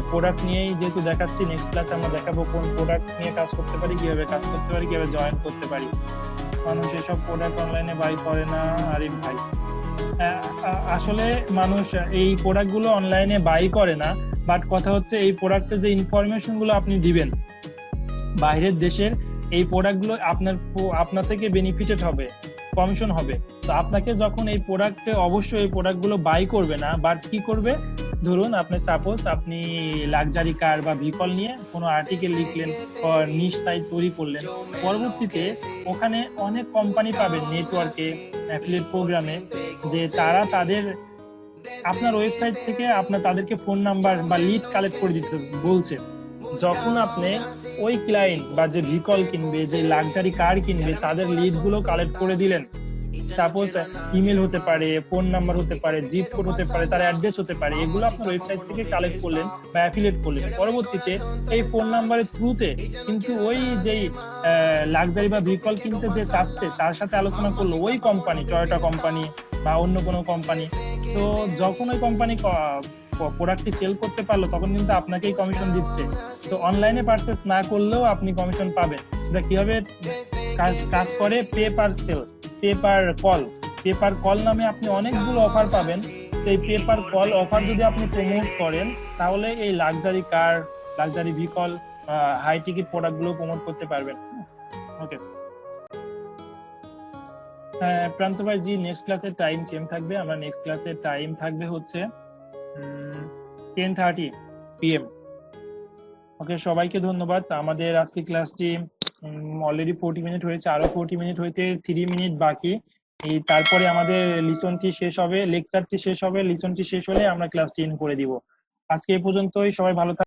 প্রোডাক্ট নিয়েই যেহেতু দেখাচ্ছি, নেক্সট ক্লাসে আমরা দেখাবো কোন প্রোডাক্ট নিয়ে কাজ করতে পারি, কিভাবে কাজ করতে পারি, কিভাবে জয়েন করতে পারি। মানুষ এসব প্রোডাক্ট অনলাইনে বাই করে না আরিফ ভাই। আসলে মানুষ এই প্রোডাক্ট গুলো অনলাইনে বাই করে না, বাট কথা হচ্ছে এই প্রোডাক্টের যে ইনফরমেশন গুলো আপনি দিবেন বাইরের দেশের, এই প্রোডাক্ট গুলো আপনার থেকে বেনিফিটেড হবে, কমিশন হবে। তো আপনাকে যখন এই প্রোডাক্টে, অবশ্যই এই প্রোডাক্ট গুলো বাই করবে না, বাট কি করবে, ধরুন আপনি সাপোজ আপনি লাক্সারি কার বা ভেহিকল নিয়ে কোনো আর্টিকেল লিখলেন, নিশ সাইট তৈরি করলেন, পরবর্তীতে ওখানে অনেক কোম্পানি পাবেন নেটওয়ার্কে, অ্যাফিলিয়েট প্রোগ্রামে, যে তারা তাদের আপনার ওয়েবসাইট থেকে তাদেরকে ফোন নাম্বার বা লিড কালেক্ট করে দিতে বলছে। যখন আপনি ওই ক্লায়েন্ট বা যে ভেহিকল কিনবে, যে লাক্সারি কার কিনবে, তাদের লিড গুলো কালেক্ট করে দিলেন, সাপোজ ইমেল হতে পারে, ফোন নাম্বার হতে পারে, জিপ কোড হতে পারে, তার অ্যাড্রেস হতে পারে, এগুলো আপনার ওয়েবসাইট থেকে কালেক্ট করলেন বা অ্যাফিলিয়েট করলেন। পরবর্তীতে এই ফোন নাম্বারের থ্রুতে কিন্তু ওই যেই লাক্সারি বা ভেহিকল কিনতে যে চাচ্ছে, তার সাথে আলোচনা করলো ওই কোম্পানি, টয়োটা কোম্পানি বা অন্য কোনো কোম্পানি। তো যখন ওই কোম্পানি প্রোডাক্টটি সেল করতে পারলো, তখন কিন্তু আপনাকেই কমিশন দিচ্ছে। তো অনলাইনে পারচেস না করলেও আপনি কমিশন পাবেন। এটা কিভাবে কাজ করে? Pay per sale, pay per call. Pay per call নামে আপনি অনেকগুলো অফার পাবেন। সেই পে পার কল অফার যদি আপনি প্রমোট করেন, তাহলে এই luxury car, luxury vehicle, high ticket product গুলো প্রমোট করতে পারবেন। ওকে, প্রান্ত ভাই জি, নেক্সট ক্লাসের টাইম সেম থাকবে। আমরা নেক্সট ক্লাসের টাইম থাকবে হচ্ছে 10:30 PM। ওকে, সবাইকে ধন্যবাদ। আমাদের আজকে ক্লাসটি অলরেডি 40 মিনিট হয়েছে, আরো 40 মিনিট হইতে 3 মিনিট বাকি। তারপরে আমাদের লিসনটি শেষ হবে, লেকচারটি শেষ হবে, লিসনটি শেষ হলে আমরা ক্লাসটি এন্ড করে দিব। আজকে এই পর্যন্তই, সবাই ভালো থাকবেন।